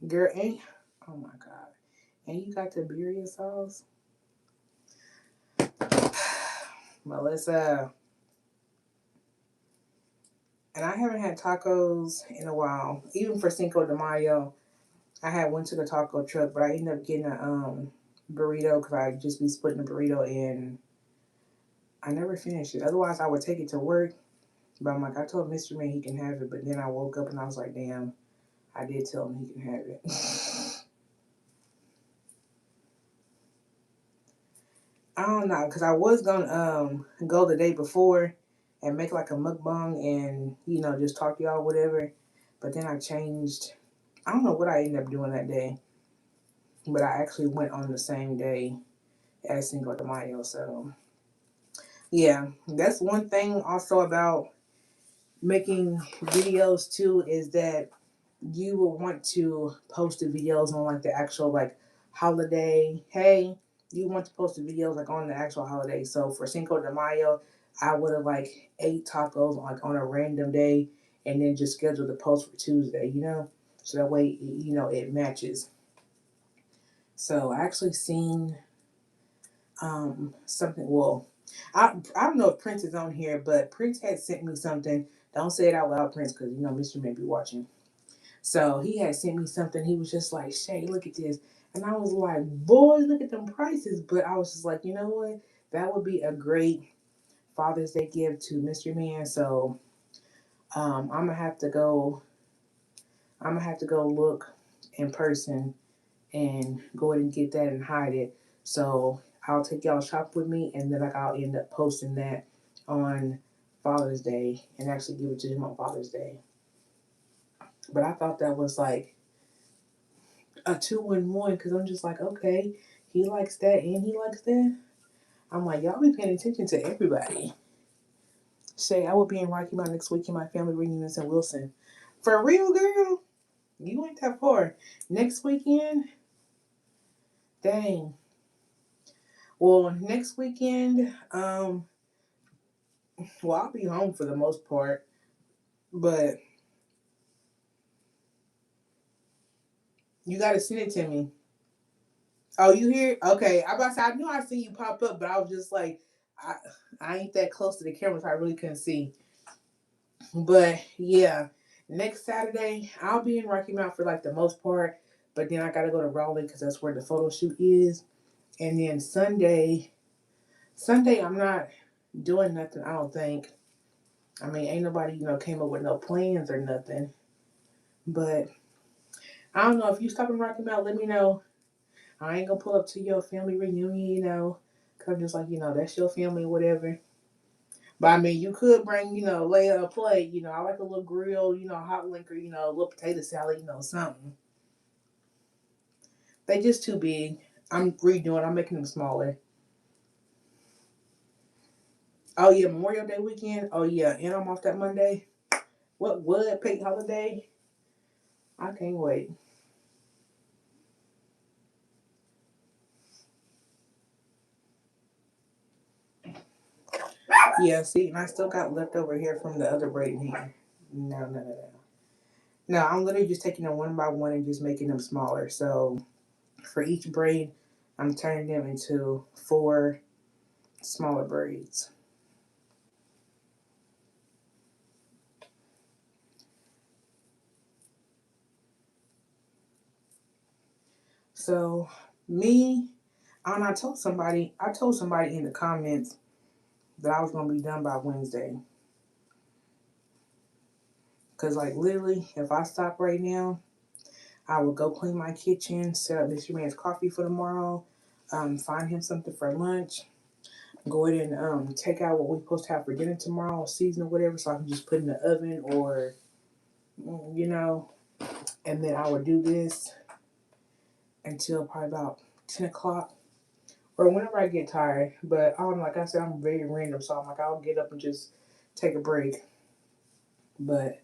Girl, ain't. Oh my God. And you got the birria sauce? Melissa. And I haven't had tacos in a while. Even for Cinco de Mayo, I had went to the taco truck, but I ended up getting a burrito because I just be splitting the burrito and I never finished it. Otherwise, I would take it to work. But I'm like, I told Mr. Man he can have it, but then I woke up and I was like, damn, I did tell him he can have it. I don't know, because I was gonna go the day before and make like a mukbang and just talk to y'all whatever, but then I changed. I don't know what I ended up doing that day, but I actually went on the same day as Cinco de Mayo. So yeah, that's one thing also about making videos too is that you will want to post the videos on like the actual like holiday. Hey, you want to post the videos like on the actual holiday. So for Cinco de Mayo, I would have like ate tacos like on a random day and then just scheduled the post for Tuesday. So that way it matches. So I actually seen something. Well, I don't know if Prince is on here, but Prince had sent me something. Don't say it out loud, Prince, because Mr. may be watching. So he had sent me something. He was just like, Shay, look at this. And I was like, boy, look at them prices. But I was just like, you know what? That would be a great Father's Day gift to Mr. Man. So I'm gonna have to go. I'm gonna have to go look in person and go ahead and get that and hide it. So I'll take y'all shop with me, and then like I'll end up posting that on Father's Day and actually give it to him on Father's Day. But I thought that was like a 2-in-1 because I'm just like, okay, he likes that and he likes that. I'm like, y'all be paying attention to everybody. Shay, I will be in Rocky Mount next week in my family reunions in Wilson. For real, girl? You ain't that far. Next weekend? Dang. Well, next weekend, I'll be home for the most part, but you gotta send it to me. Oh, you here? Okay. I about to say, I knew I seen you pop up, but I was just like, I, I ain't that close to the camera, so I really couldn't see. But yeah, next Saturday I'll be in Rocky Mount for like the most part, but then I gotta go to Raleigh because that's where the photo shoot is, And then Sunday I'm not doing nothing, I don't think. I mean, ain't nobody, came up with no plans or nothing. But I don't know, if you stop in Rocky Mount, let me know. I ain't gonna pull up to your family reunion, cause I'm just like, that's your family, whatever. But I mean, you could bring, lay a plate, I like a little grill, hot linker, a little potato salad, something. They just too big. I'm redoing, I'm making them smaller. Oh yeah, Memorial Day weekend. Oh yeah, and I'm off that Monday. What would paid holiday? I can't wait. Yeah, see, and I still got leftover here from the other braiding here. No, no, no, no. No, I'm literally just taking them one by one and just making them smaller. So for each braid, I'm turning them into 4 smaller braids. So me, and I told somebody in the comments that I was gonna be done by Wednesday. Cause like literally, if I stop right now, I would go clean my kitchen, set up Mr. Man's coffee for tomorrow, find him something for lunch, go ahead and take out what we're supposed to have for dinner tomorrow, season or whatever, so I can just put in the oven or you know, and then I would do this until probably about 10 o'clock or whenever I get tired. But I don't know, like I said, I'm very random, so I'm like I'll get up and just take a break. But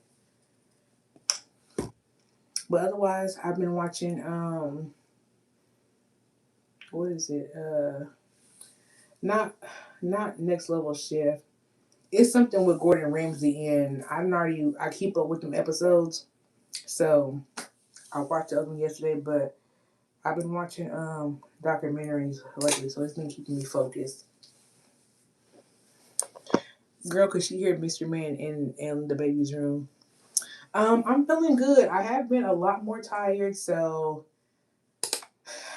otherwise, I've been watching what is it? Not Next Level Chef. It's something with Gordon Ramsay, and I keep up with them episodes. So I watched the other one yesterday, but I've been watching documentaries lately, so it's been keeping me focused. Girl, could she hear Mr. Man in the baby's room? I'm feeling good. I have been a lot more tired, so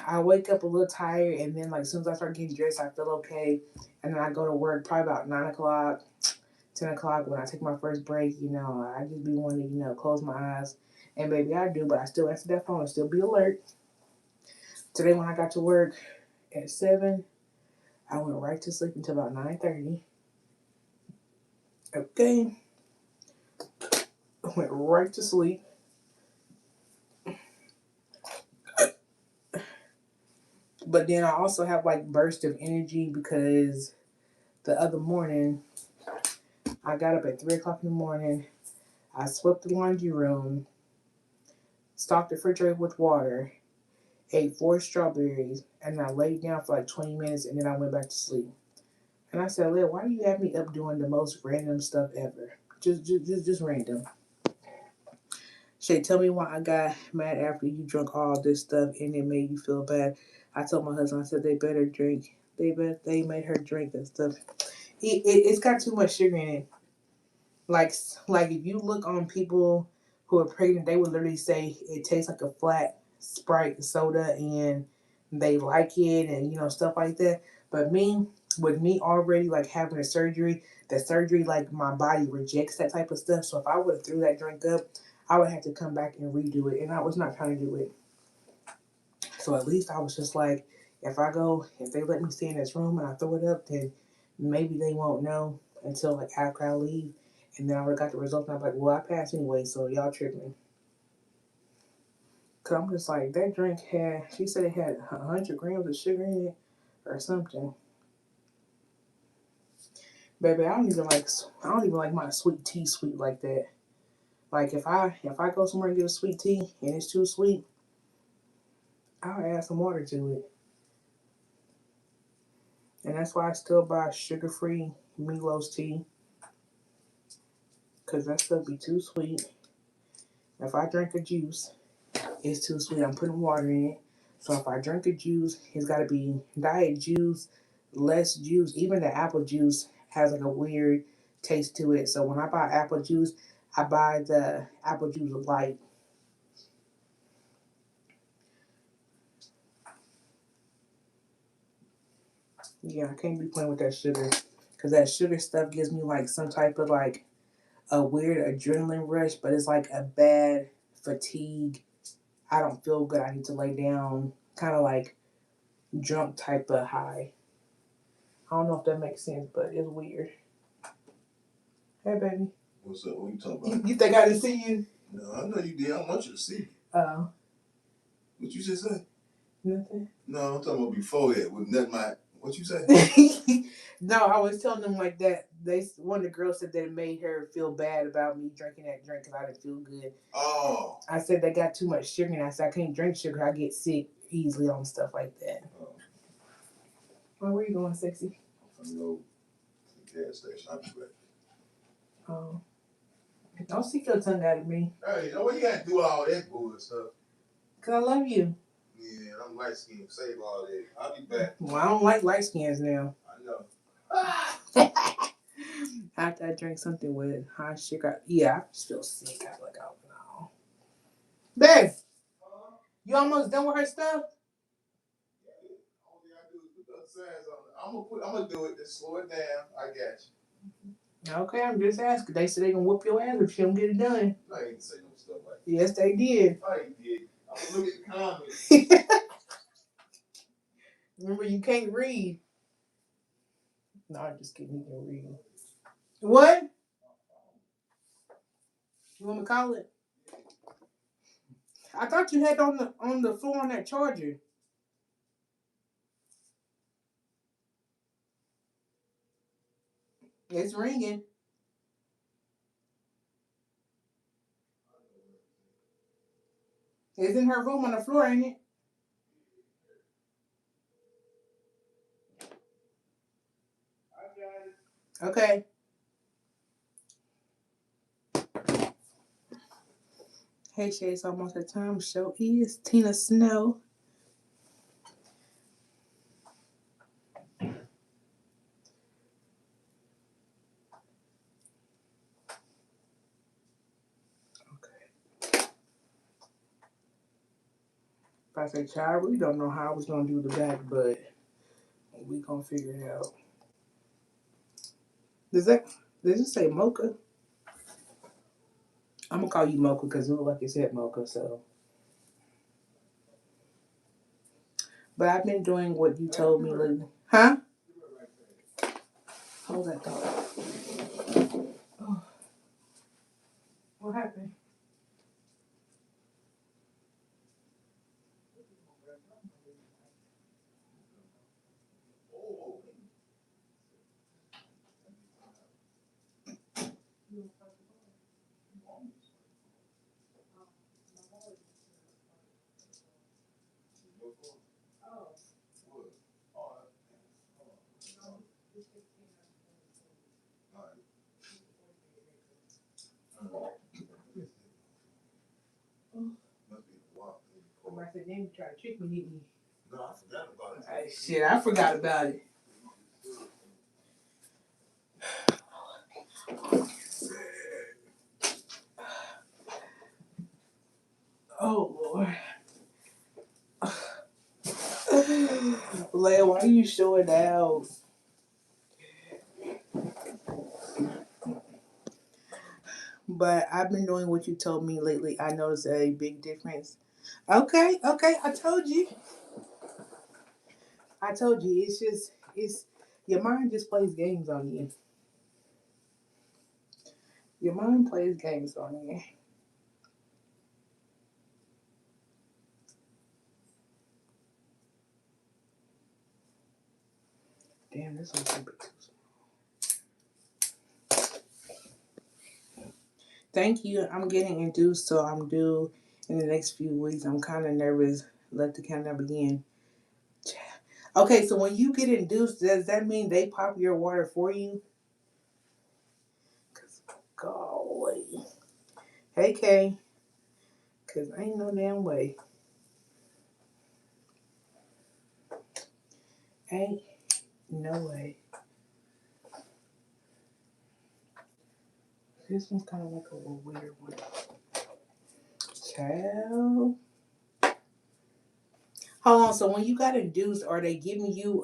I wake up a little tired, and then like as soon as I start getting dressed, I feel okay, and then I go to work probably about 9 o'clock, 10 o'clock when I take my first break. I just be wanting to close my eyes, and baby I do, but I still answer that phone and still be alert. Today when I got to work at 7, I went right to sleep until about 9:30. Okay, I went right to sleep. But then I also have like bursts of energy because the other morning I got up at 3 o'clock in the morning. I swept the laundry room, stocked the refrigerator with water, ate 4 strawberries, and I laid down for like 20 minutes and then I went back to sleep. And I said, Leah, why do you have me up doing the most random stuff ever? Just random. Shay, tell me why I got mad after you drunk all this stuff and it made you feel bad. I told my husband, I said they better drink. They made her drink that stuff. It's got too much sugar in it. Like like if you look on people who are pregnant, they would literally say it tastes like a flat Sprite soda, and they like it, and stuff like that. But with me already like having a surgery, the surgery like my body rejects that type of stuff. So if I would have threw that drink up, I would have to come back and redo it, and I was not trying to do it. So at least I was just like, if they let me stay in this room and I throw it up, then maybe they won't know until like after I leave. And then I would have got the results and I'm like, well, I passed anyway, so y'all tripping. Cause I'm just like, that drink she said it had 100 grams of sugar in it or something. Baby, I don't even like my sweet tea sweet like that. Like if I go somewhere and get a sweet tea and it's too sweet, I'll add some water to it. And that's why I still buy sugar free Milo's tea. Cause that stuff be too sweet. If I drink a juice, it's too sweet. I'm putting water in it. So if I drink a juice, it's gotta be diet juice, less juice. Even the apple juice has like a weird taste to it. So when I buy apple juice, I buy the apple juice light. Yeah, I can't be playing with that sugar. Because that sugar stuff gives me like some type of like a weird adrenaline rush, but it's like a bad fatigue. I don't feel good. I need to lay down. Kind of like drunk type of high. I don't know if that makes sense, but it's weird. Hey, baby. What's up? What you talking about? You think I didn't see you? No, I know you did. I want you to see. Oh. What you just say? Nothing. No, I'm talking about before that. With nothing my. What you say? No, I was telling them like that. One of the girls said that it made her feel bad about me drinking that drink because I didn't feel good. Oh. I said they got too much sugar, and I said I can't drink sugar. I get sick easily on stuff like that. Oh. Well, where you going, sexy? I'm gonna go to the gas station. I'll be back. Oh. Don't stick your tongue out at me. Hey, you know what you gotta do all that bull stuff? Because I love you. Yeah, I'm light skinned. Save all that. I'll be back. Well, I don't like light skins now. I know. After I drink something with high sugar, yeah, I just feel sick. I feel like, oh no. Babe, you almost done with her stuff? Yeah, all you gotta do is put the signs on it. I'm gonna do it. Just slow it down. I got you. Okay, I'm just asking. They said they gonna whoop your ass if she don't get it done. No, I ain't say no stuff like that. Yes, they did. I ain't did. I'm gonna look at the comments. Remember, you can't read. No, I'm just kidding. You can read. What? You want me to call it? I thought you had on the floor on that charger. It's ringing. It's in her room on the floor, ain't it? Okay. Hey, Shay, it's almost that time. Show is Tina Snow. If I say, child, we don't know how I was going to do the back, but we going to figure it out. Does it say mocha? I'm going to call you mocha because it looked like it said mocha, so. But I've been doing what you told me lately. Huh? Hold that thought. Oh. What happened? I said, then you try to trick me, didn't you? No, I forgot about it. Shit, I forgot about it. Oh, Lord. Leia, why are you showing out? But I've been doing what you told me lately. I noticed a big difference. Okay, I told you. It's your mind just plays games on you. Your mind plays games on you. Damn, this one's a bit too small. Thank you. I'm getting induced, so I'm due in the next few weeks. I'm kind of nervous. Let the countdown begin. Okay, so when you get induced, does that mean they pop your water for you? Golly. Hey, Kay. Because ain't no damn way. Ain't no way. This one's kind of like a little weird one. Child. Hold on. So when you got induced, are they giving you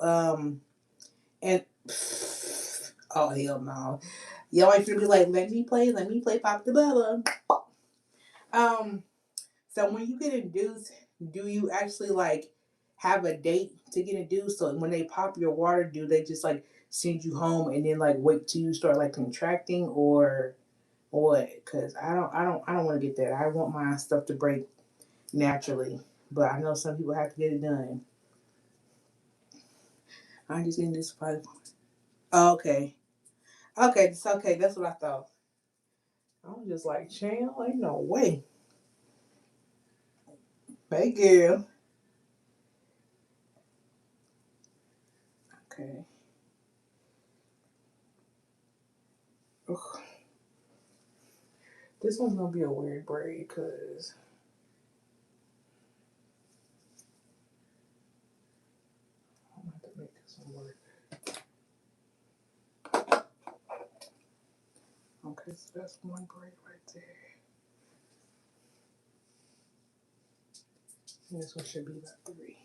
And oh hell no. Y'all ain't gonna be like, let me play Pop the Bubble. Um, so when you get induced, do you actually like have a date to get induced? So when they pop your water, do they just like send you home and then like wait till you start like contracting or what? Because I don't want to get that. I want my stuff to break naturally, but I know some people have to get it done. I'm just getting this. Oh, okay, okay, it's okay. That's what I thought. I was just like, champ, ain't no way. Hey girl. Okay. Ugh. This one's gonna be a weird braid because I'm gonna have to make this one work. Okay, so that's one braid right there. And this one should be about three.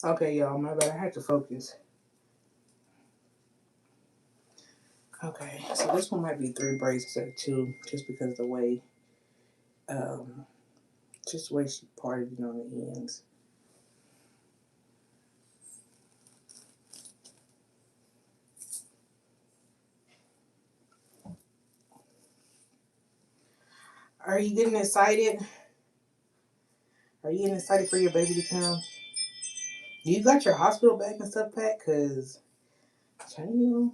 Okay, y'all, my bad. I had to focus. Okay, so this one might be three braids instead of two, just because of the way, um, just the way she parted it on the ends. Are you getting excited? Are you getting excited for your baby to come? You got your hospital bag and stuff packed? Cause, child,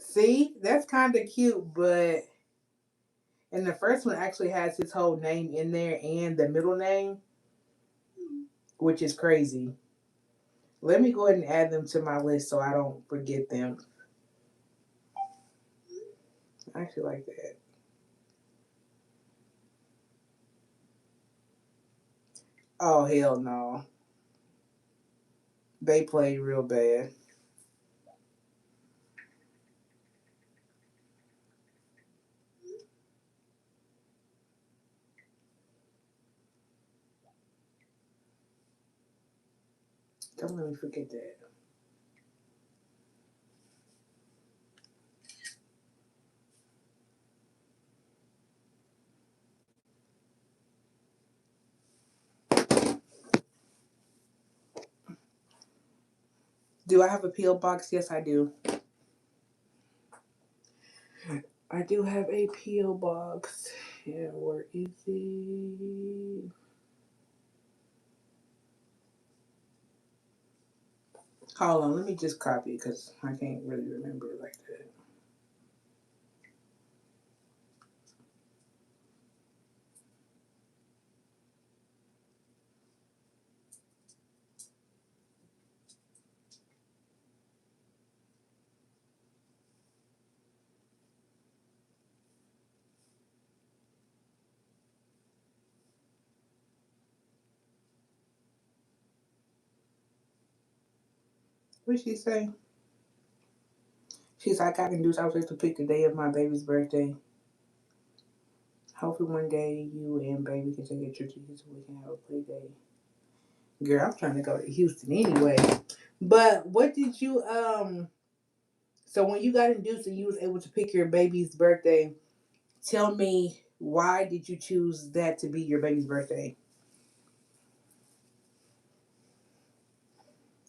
see, that's kind of cute, but and the first one actually has his whole name in there and the middle name, which is crazy. Let me go ahead and add them to my list so I don't forget them. I actually like that. Oh hell no, they played real bad. Don't let me forget that. Do I have a PO box? Yes, I do. I do have a PO box. Yeah, where is it? Hold on, let me just copy it because I can't really remember it like that. What did she say? She's like, I can do. So I was able to pick the day of my baby's birthday. Hopefully one day you and baby can take a trip to Houston so we can have a play day. Girl, I'm trying to go to Houston anyway. But what did you so when you got induced and you was able to pick your baby's birthday, tell me why did you choose that to be your baby's birthday?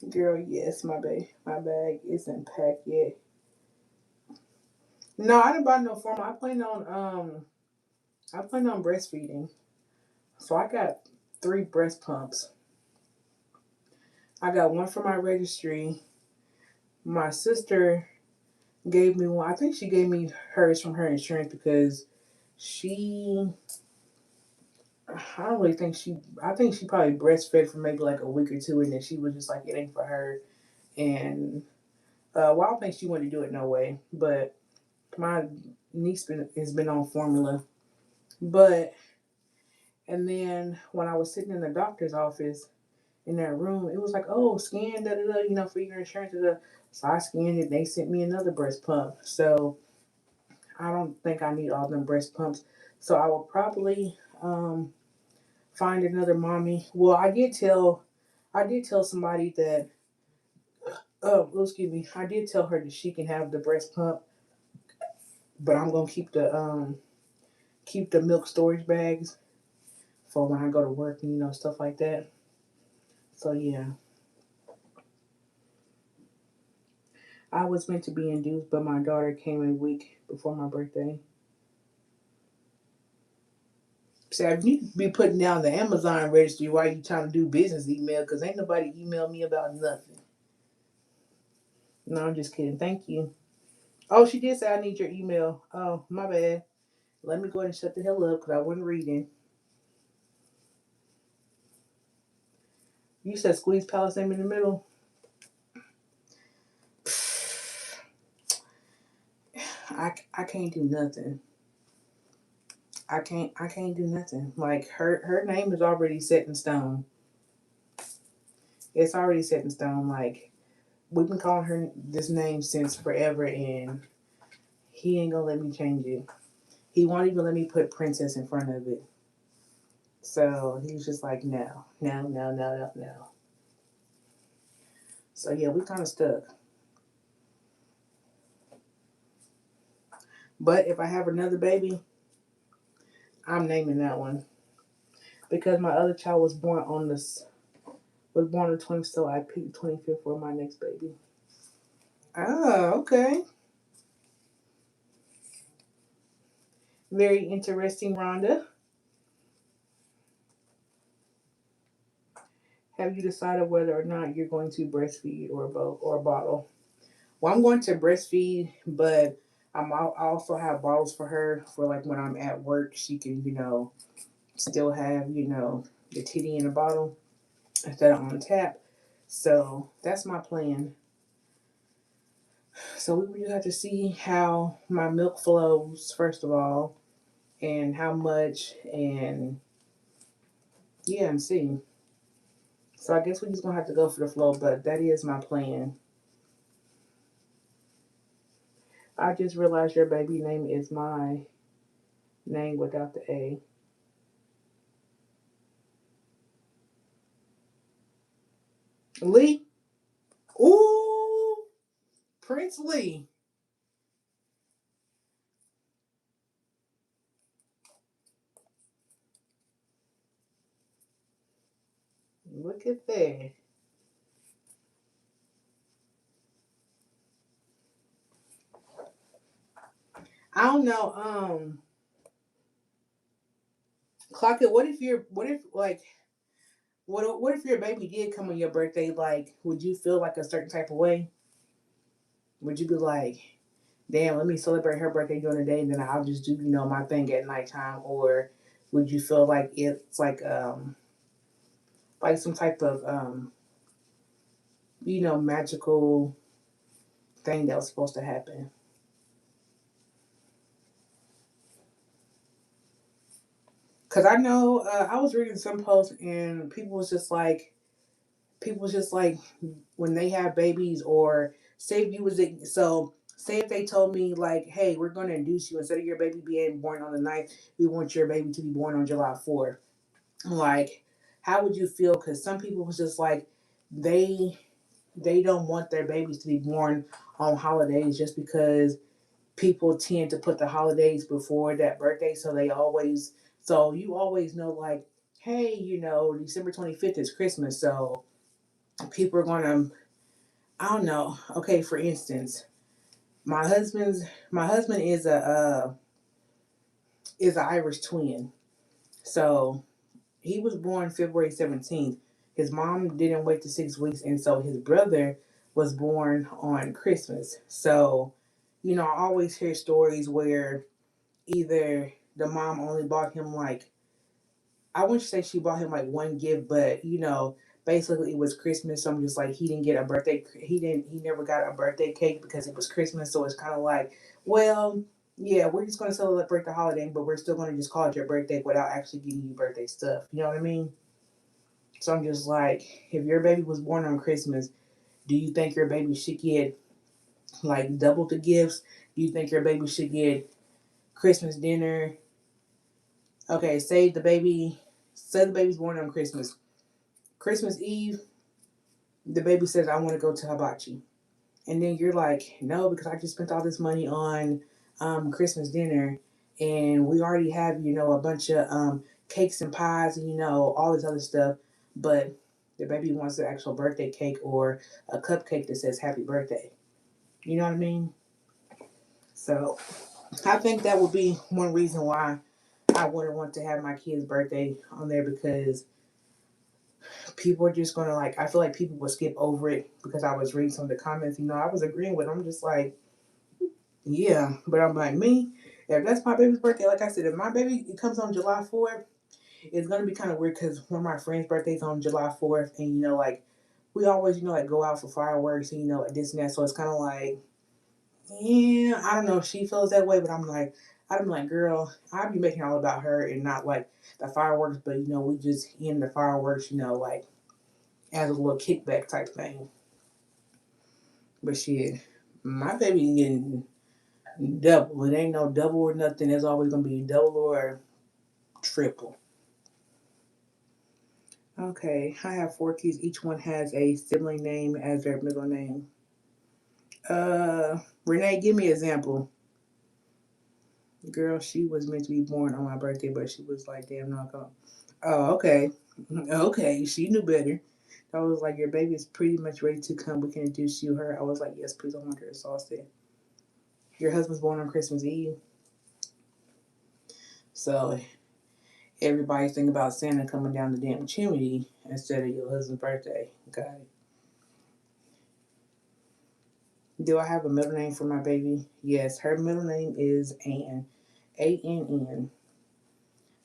Girl, yes, my bag isn't packed yet. No, I didn't buy no formula. I plan on breastfeeding. So I got 3 breast pumps. I got one for my registry. My sister gave me one. I think she gave me hers from her insurance because she I don't really think she I think she probably breastfed for maybe like a week or two and then she was just like it ain't for her and well I don't think she wanted to do it no way. But my has been on formula. But and then when I was sitting in the doctor's office in that room, it was like, oh, scan da da da, for your insurance. Da, da. So I scanned it. They sent me another breast pump. So I don't think I need all them breast pumps. So I will probably find another mommy. Well, I did tell somebody that. Oh, excuse me. I did tell her that she can have the breast pump, but I'm gonna keep the milk storage bags for when I go to work and stuff like that. So yeah, I was meant to be induced, but my daughter came a week before my birthday. See, I need to be putting down the Amazon registry while you trying to do business email because ain't nobody email me about nothing. No, I'm just kidding. Thank you. Oh, she did say I need your email. Oh, my bad. Let me go ahead and shut the hell up because I wasn't reading. You said squeeze Palace name in the middle. I can't do nothing. I can't do nothing. Like her name is already set in stone. It's already set in stone. Like we've been calling her this name since forever, and he ain't gonna let me change it. He won't even let me put princess in front of it. So he's just like, no, no, no, no, no, no. So yeah, we kind of stuck. But if I have another baby, I'm naming that one because my other child was born on the 20th, so I picked 25th for my next baby. Oh, okay. Very interesting, Rhonda. Have you decided whether or not you're going to breastfeed or both or bottle? Well, I'm going to breastfeed, but I also have bottles for her for like when I'm at work. She can, still have, the titty in a bottle instead of on tap. So that's my plan. So we just have to see how my milk flows, first of all, and how much, and yeah, and see. So I guess we're just gonna have to go for the flow, but that is my plan. I just realized your baby name is my name without the A. Lee? Ooh, Prince Lee. Look at that. I don't know. Clock it. What if like what if your baby did come on your birthday? Like, would you feel like a certain type of way? Would you be like, damn, let me celebrate her birthday during the day and then I'll just do, my thing at nighttime? Or would you feel like it's like some type of magical thing that was supposed to happen? Cause I know I was reading some posts and people was just like when they have babies or say if you was so say if they told me like, hey, we're gonna induce you instead of your baby being born on the ninth, we want your baby to be born on July 4th. Like, how would you feel? Because some people was just like they they don't want their babies to be born on holidays just because people tend to put the holidays before that birthday, so you always know like, hey, December 25th is Christmas, so people are gonna, I don't know. Okay, for instance, my husband's my husband is an Irish twin. So he was born February 17th. His mom didn't wait to 6 weeks, and so his brother was born on Christmas. So, I always hear stories where either the mom only bought him like, I wouldn't say she bought him like one gift, but basically it was Christmas. So I'm just like, he didn't get a birthday. He never got a birthday cake because it was Christmas. So it's kind of like, well, yeah, we're just gonna celebrate the holiday, but we're still gonna just call it your birthday without actually giving you birthday stuff. You know what I mean? So I'm just like, if your baby was born on Christmas, do you think your baby should get like double the gifts? Do you think your baby should get Christmas dinner? Okay, say the baby's born on Christmas. Christmas Eve, the baby says, I want to go to hibachi. And then you're like, no, because I just spent all this money on Christmas dinner, and we already have, a bunch of cakes and pies and, all this other stuff. But the baby wants the actual birthday cake or a cupcake that says happy birthday. You know what I mean? So I think that would be one reason why I wouldn't want to have my kid's birthday on there, because people are just gonna like, I feel like people will skip over it because I was reading some of the comments, I was agreeing with them. I'm just like, yeah, but I'm like, me, if that's my baby's birthday, like I said, if my baby comes on July 4th, it's gonna be kind of weird because one of my friends' birthdays on July 4th, and like we always, like go out for fireworks and like this and that. So it's kind of like, yeah, I don't know if she feels that way, but I'm like, girl, I'd be making it all about her and not like the fireworks, but we just end the fireworks, like as a little kickback type thing. But shit, my baby getting double. It ain't no double or nothing. It's always gonna be double or triple. Okay, I have four kids. Each one has a sibling name as their middle name. Renee, give me an example. Girl, she was meant to be born on my birthday, but she was like, damn, no, come. Oh, okay. Okay, she knew better. I was like, your baby is pretty much ready to come. We can introduce you her. I was like, yes, please, I want her exhausted. Your husband's born on Christmas Eve. So everybody's thinking about Santa coming down the damn chimney instead of your husband's birthday. Got it. Do I have a middle name for my baby? Yes, her middle name is Ann. Ann.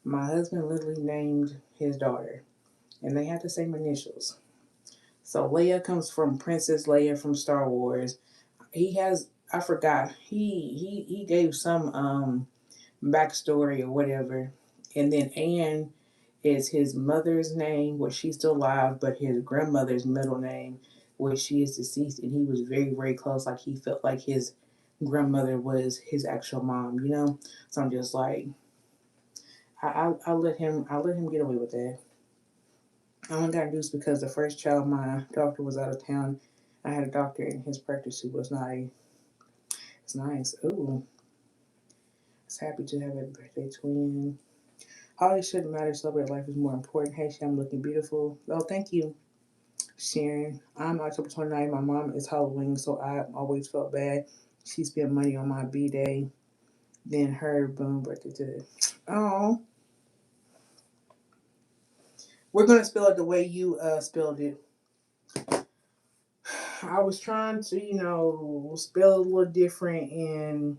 My husband literally named his daughter, and they have the same initials. So Leia comes from Princess Leia from Star Wars. He has, I forgot. He gave some backstory or whatever. And then Anne is his mother's name, which she's still alive, but his grandmother's middle name, which she is deceased, and he was very, very close. Like he felt like his grandmother was his actual mom. So I'm just like, I let him get away with that. I only got induced because the first child, my doctor was out of town. I had a doctor in his practice who was not a. It's nice. Ooh, I was happy to have a birthday twin. Holidays shouldn't matter. Celebrate life is more important. Hey, Shay, I'm looking beautiful. Oh, thank you, Sharon. I'm October 29th. My mom is Halloween, so I always felt bad. She spent money on my B day. Then her boom birthday today. Oh, we're gonna spell it the way you spelled it. I was trying to, spell it a little different, and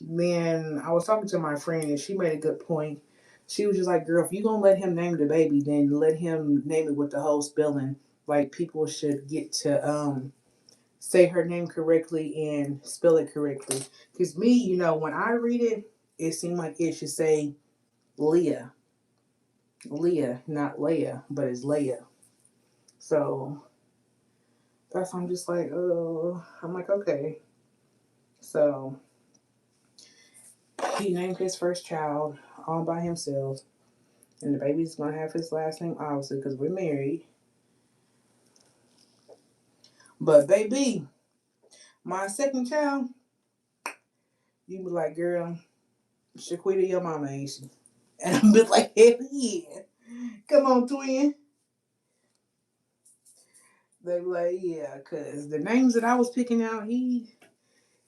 then I was talking to my friend, and she made a good point. She was just like, "Girl, if you gonna let him name the baby, then let him name it with the whole spelling. Like people should get to say her name correctly and spell it correctly. Cause me, when I read it, it seemed like it should say Leah, Leah, not Leia, but it's Leia. So that's why I'm just like, oh, I'm like, okay. So he named his first child all by himself. And the baby's gonna have his last name, obviously, because we're married. But baby, my second child, you be like, girl, Shaquita, your mama, ain't she? And I'm be like, hell yeah. Come on, twin. They be like, yeah, because the names that I was picking out,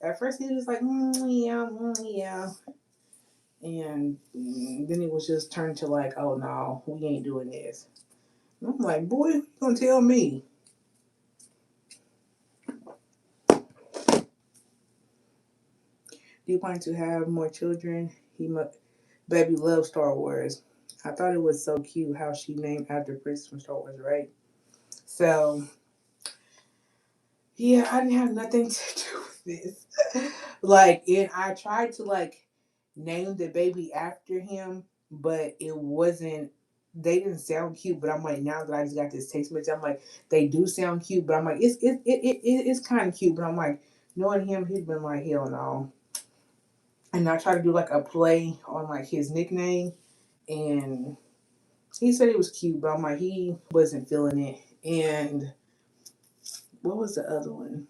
at first he was like, yeah, yeah. And then it was just turned to like, oh no, we ain't doing this. And I'm like, boy, what you gonna tell me? Do you plan to have more children? Baby loves Star Wars. I thought it was so cute how she named after Prince from Star Wars, right? So yeah, I didn't have nothing to do with this. Like, and I tried to like name the baby after him, but it wasn't. They didn't sound cute. But I'm like, now that I just got this text message, I'm like, they do sound cute. But I'm like, it's kind of cute. But I'm like, knowing him, he's been like, hell no. And I tried to do like a play on like his nickname, and he said it was cute, but I'm like, he wasn't feeling it. And what was the other one?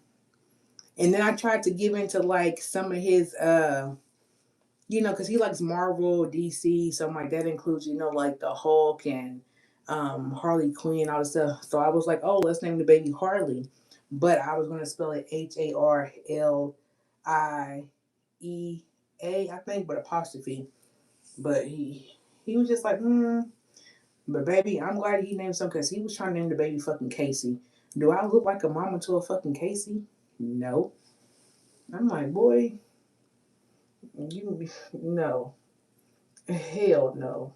And then I tried to give into like some of his because he likes Marvel, DC, something like that includes, like the Hulk and Harley Quinn, all this stuff. So I was like, oh, let's name the baby Harley. But I was gonna spell it HARLIEA, I think, but apostrophe. But he was just like, But baby, I'm glad he named some because he was trying to name the baby fucking Casey. Do I look like a mama to a fucking Casey? No. I'm like, boy, you no. Hell no.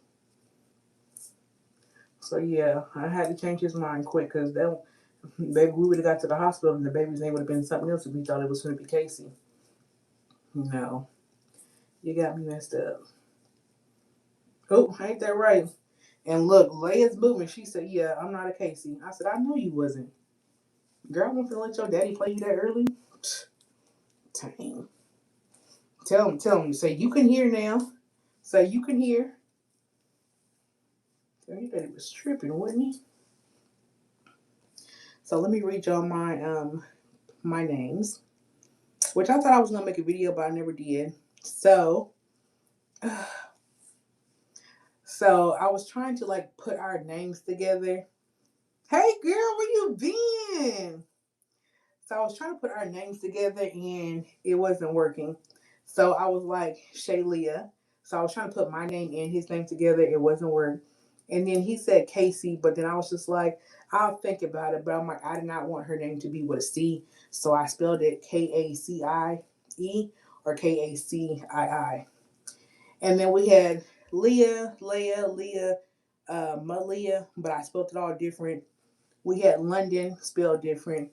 So yeah, I had to change his mind quick because that baby, we would have got to the hospital and the baby's name would have been something else if we thought it was going to be Casey. No, you got me messed up. Oh, ain't that right? And look, Leia's moving. She said, "Yeah, I'm not a Casey." I said, "I knew you wasn't." Girl, I'm gonna let your daddy play you that early. Dang. Tell him. Say you can hear now. Say you can hear. So your daddy was tripping, wasn't he? So let me read y'all my names, which I thought I was gonna make a video, but I never did. So, so I was trying to like put our names together. Hey girl, where you been? So I was trying to put our names together and it wasn't working. So I was like Shaylia. So I was trying to put my name and his name together. It wasn't working. And then he said Casey, but then I was just like, I'll think about it. But I'm like, I did not want her name to be with a C. So I spelled it Kacie or Kacii. And then we had Leah, Malia, but I spelled it all different. We had London, spelled different.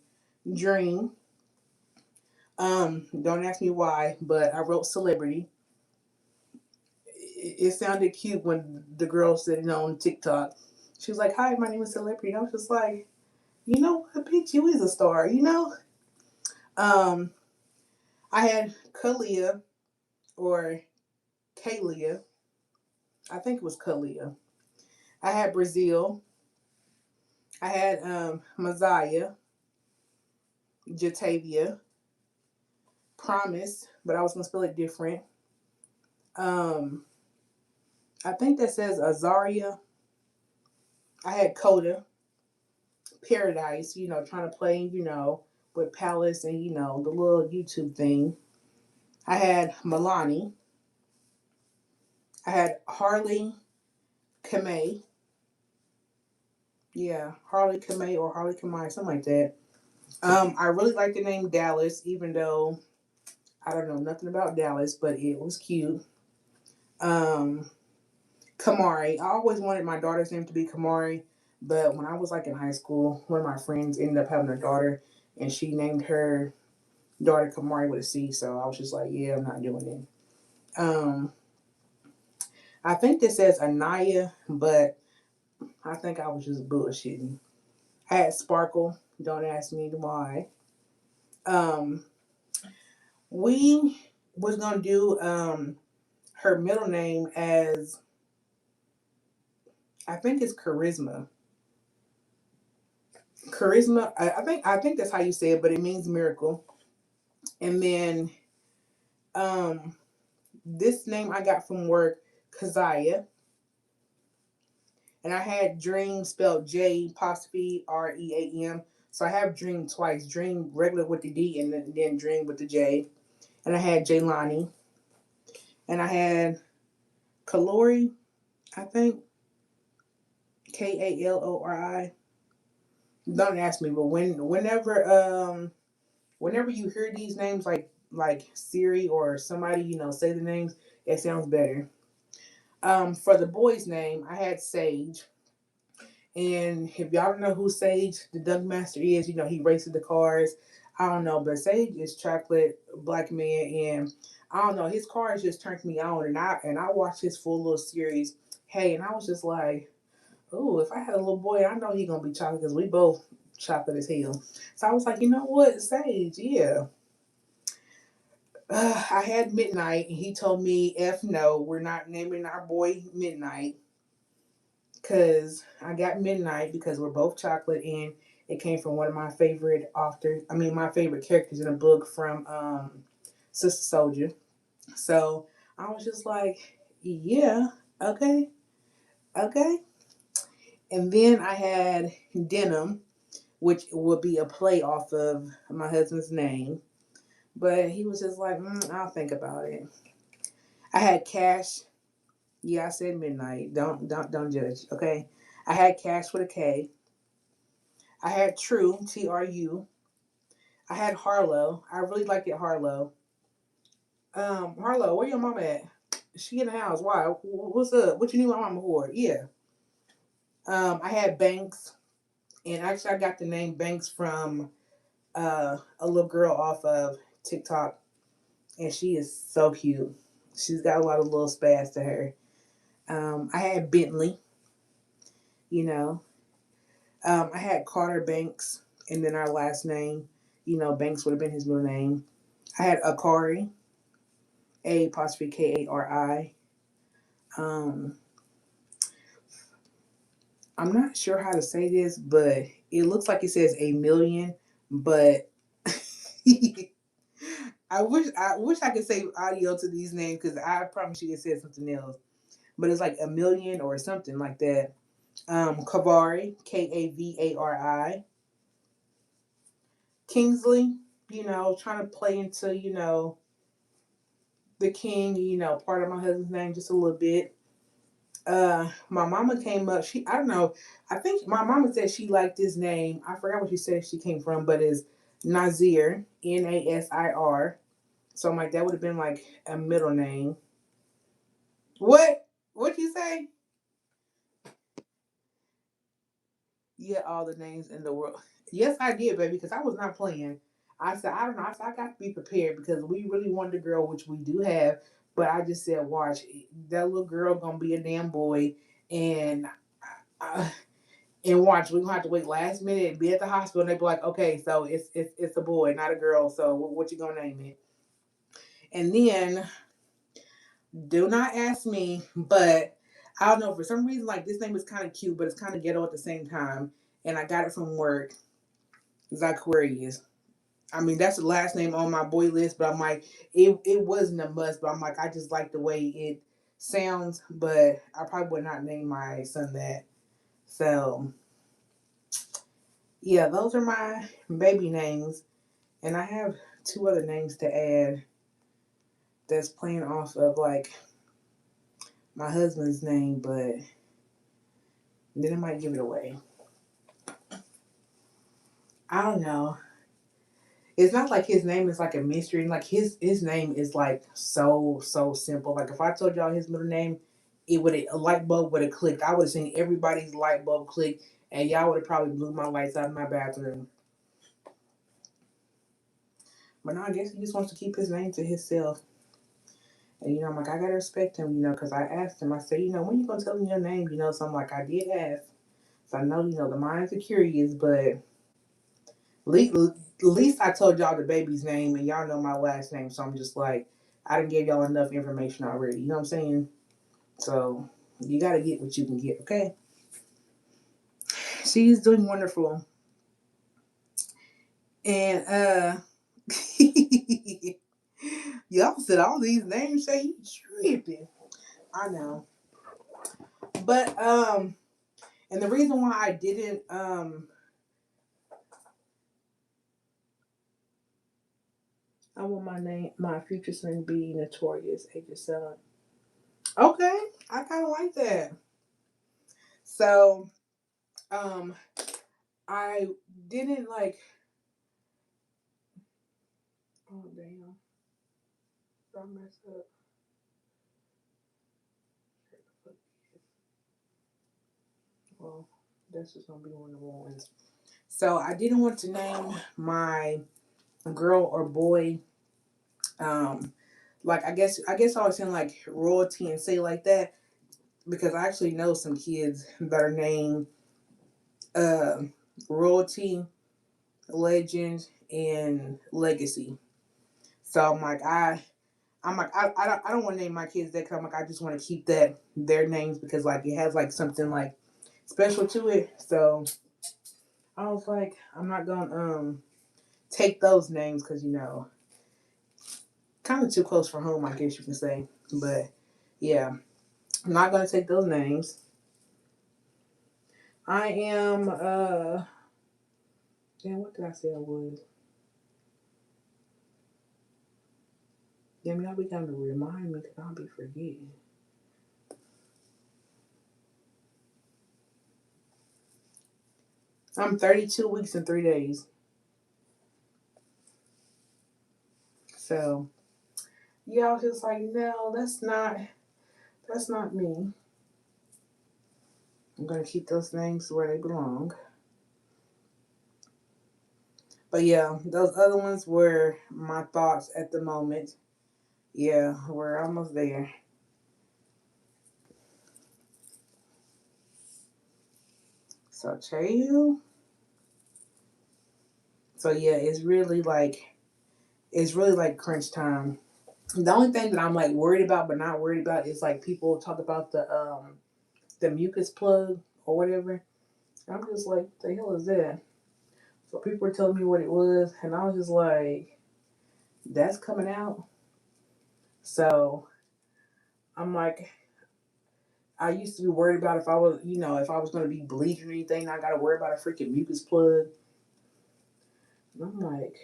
Dream. Don't ask me why, but I wrote celebrity. It sounded cute when the girl said it on TikTok. She was like, "Hi, my name is Celebrity." And I was just like, "You know what, bitch? You is a star, you know." Um, I had Kalia or Kalia. I think it was Kalia. I had Brazil. I had Maziah, Jatavia, Promise, but I was gonna spell it different. Um, I think that says Azaria. I had Coda, Paradise, trying to play, with Palace and, the little YouTube thing. I had Milani. I had Harley Kamei. Yeah, Harley Kamei or Harley Kamei, something like that. I really like the name Dallas, even though I don't know nothing about Dallas, but it was cute. Um, Kamari. I always wanted my daughter's name to be Kamari, but when I was like in high school, one of my friends ended up having a daughter, and she named her daughter Kamari with a C. So I was just like, yeah, I'm not doing it. I think this says Anaya, but I think I was just bullshitting. I had Sparkle. Don't ask me why. Um, we was gonna do her middle name as I think it's Charisma. Charisma. I think that's how you say it, but it means miracle. And then um, this name I got from work, Keziah. And I had Dream spelled J apostrophe REAM. So I have Dream twice. Dream regular with the D and then Dream with the J. And I had Jaylani. And I had Kalori, I think. Kalori. Don't ask me, but whenever you hear these names like Siri or somebody, say the names, it sounds better. For the boy's name, I had Sage. And if y'all don't know who Sage the Dunk Master is, he races the cars. I don't know, but Sage is chocolate black man, and I don't know, his cars just turned me on, and I watched his full little series. Hey, and I was just like, oh, if I had a little boy, I know he gonna be chocolate because we both chocolate as hell. So I was like, you know what, Sage, yeah. I had Midnight, and he told me, "F no, we're not naming our boy Midnight." Because I got Midnight because we're both chocolate, and it came from one of my favorite authors. I mean, my favorite characters in a book from Sister Soldier. So I was just like, yeah, okay, okay. And then I had Denim, which would be a play off of my husband's name. But he was just like, I'll think about it. I had Cash. Yeah, I said Midnight. Don't judge. Okay. I had Cash with a K. I had True, TRU. I had Harlow. I really liked it, Harlow. Harlow, where your mama at? She in the house. Why? What's up? What you need my mama for? Yeah. I had Banks, and actually I got the name Banks from a little girl off of TikTok, and she is so cute. She's got a lot of little spaz to her. I had Bentley, you know. I had Carter Banks, and then our last name, Banks would have been his middle name. I had Akari, A apostrophe Kari. Um, I'm not sure how to say this, but it looks like it says a million, but I wish I could say audio to these names because I promise you it says something else. But it's like a million or something like that. Kavari, Kavari. Kingsley, trying to play into, the king, part of my husband's name just a little bit. My mama came up, I don't know, I think my mama said she liked this name. I forgot what she said she came from, but it's Nasir, Nasir. So I'm like, that would have been like a middle name. What'd you say? Yeah, all the names in the world. Yes, I did, baby, because I was not playing. I said, I don't know. I said, I got to be prepared because we really wanted a girl, which we do have. But I just said, watch, that little girl going to be a damn boy. And uh, and watch, we're going to have to wait last minute and be at the hospital. And they be like, okay, so it's a boy, not a girl. So what you going to name it? And then, do not ask me, but I don't know. For some reason, like this name is kind of cute, but it's kind of ghetto at the same time. And I got it from work. Zacharias. I mean, that's the last name on my boy list, but I'm like, it wasn't a must, but I'm like, I just like the way it sounds, but I probably would not name my son that. So, yeah, those are my baby names. And I have two other names to add that's playing off of like my husband's name, but then I might give it away. I don't know. It's not like his name is like a mystery. Like his name is like so simple. Like if I told y'all his middle name, it would a light bulb would have clicked. I would have seen everybody's light bulb click, and y'all would have probably blew my lights out in my bathroom. But no, I guess he just wants to keep his name to himself. And I'm like, I gotta respect him, because I asked him. I said, when you gonna tell me your name, So I'm like, I did ask. So I know, the minds are curious, but at least I told y'all the baby's name and y'all know my last name. So I'm just like, I didn't give y'all enough information already. You know what I'm saying? So you got to get what you can get, okay? She's doing wonderful. And y'all said all these names, say you tripping. I know. But and the reason why I didn't I want my future son to be notorious, Aegis 7. Okay, I kind of like that. So, um, I didn't like. Oh damn! I messed up. Well, that's just gonna be one of the ones. So I didn't want to name my girl or boy. Um, like I guess I was saying like royalty and say like that because I actually know some kids that are named uh, royalty, legend, and legacy. So I'm like I don't want to name my kids that because I'm like I just want to keep that their names because like it has like something like special to it. So I was like I'm not gonna take those names because kind of too close for home, I guess you can say. But yeah, I'm not gonna take those names. I am damn, what did I say I was? Damn, y'all be coming to remind me because I'll be forgetting. I'm 32 weeks and 3 days. So yeah, I was just like, no, that's not me. I'm gonna keep those names where they belong. But yeah, those other ones were my thoughts at the moment. Yeah, we're almost there. So chill. So yeah, it's really like crunch time. The only thing that I'm like worried about but not worried about is like people talk about the mucus plug or whatever. I'm just like, what the hell is that? So people were telling me what it was and I was just like, that's coming out. So I'm like, I used to be worried about if I was gonna be bleeding or anything, I gotta worry about a freaking mucus plug. And I'm like,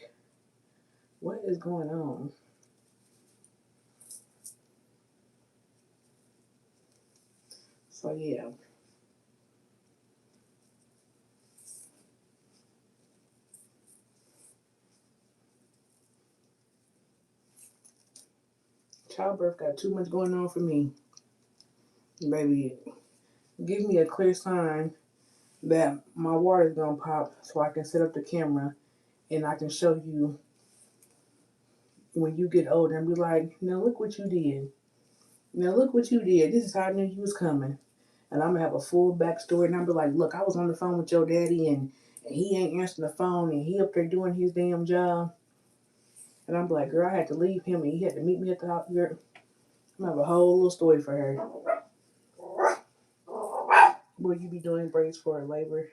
what is going on? So yeah. Childbirth got too much going on for me. Baby, give me a clear sign that my water's gonna pop so I can set up the camera and I can show you when you get older and be like, now look what you did. Now look what you did. This is how I knew you was coming. And I'm gonna have a full backstory and I'm be like, look, I was on the phone with your daddy and he ain't answering the phone and he up there doing his damn job. And I'm like, girl, I had to leave him and he had to meet me at the house. Girl, I'm gonna have a whole little story for her. Will you be doing braids for labor?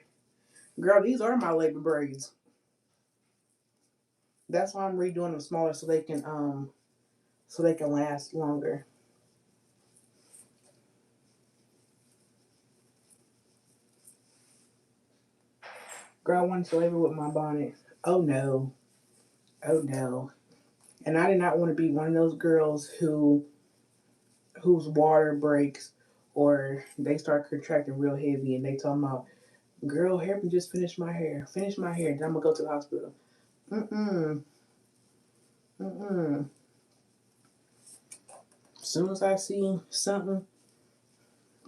Girl, these are my labor braids. That's why I'm redoing them smaller so they can last longer. Girl, I wanted to labor with my bonnet. Oh no. Oh no. And I did not want to be one of those girls whose water breaks or they start contracting real heavy and they talking about, girl, help me just finish my hair. Finish my hair, then I'm gonna go to the hospital. Mm-mm. Mm-mm. As soon as I see something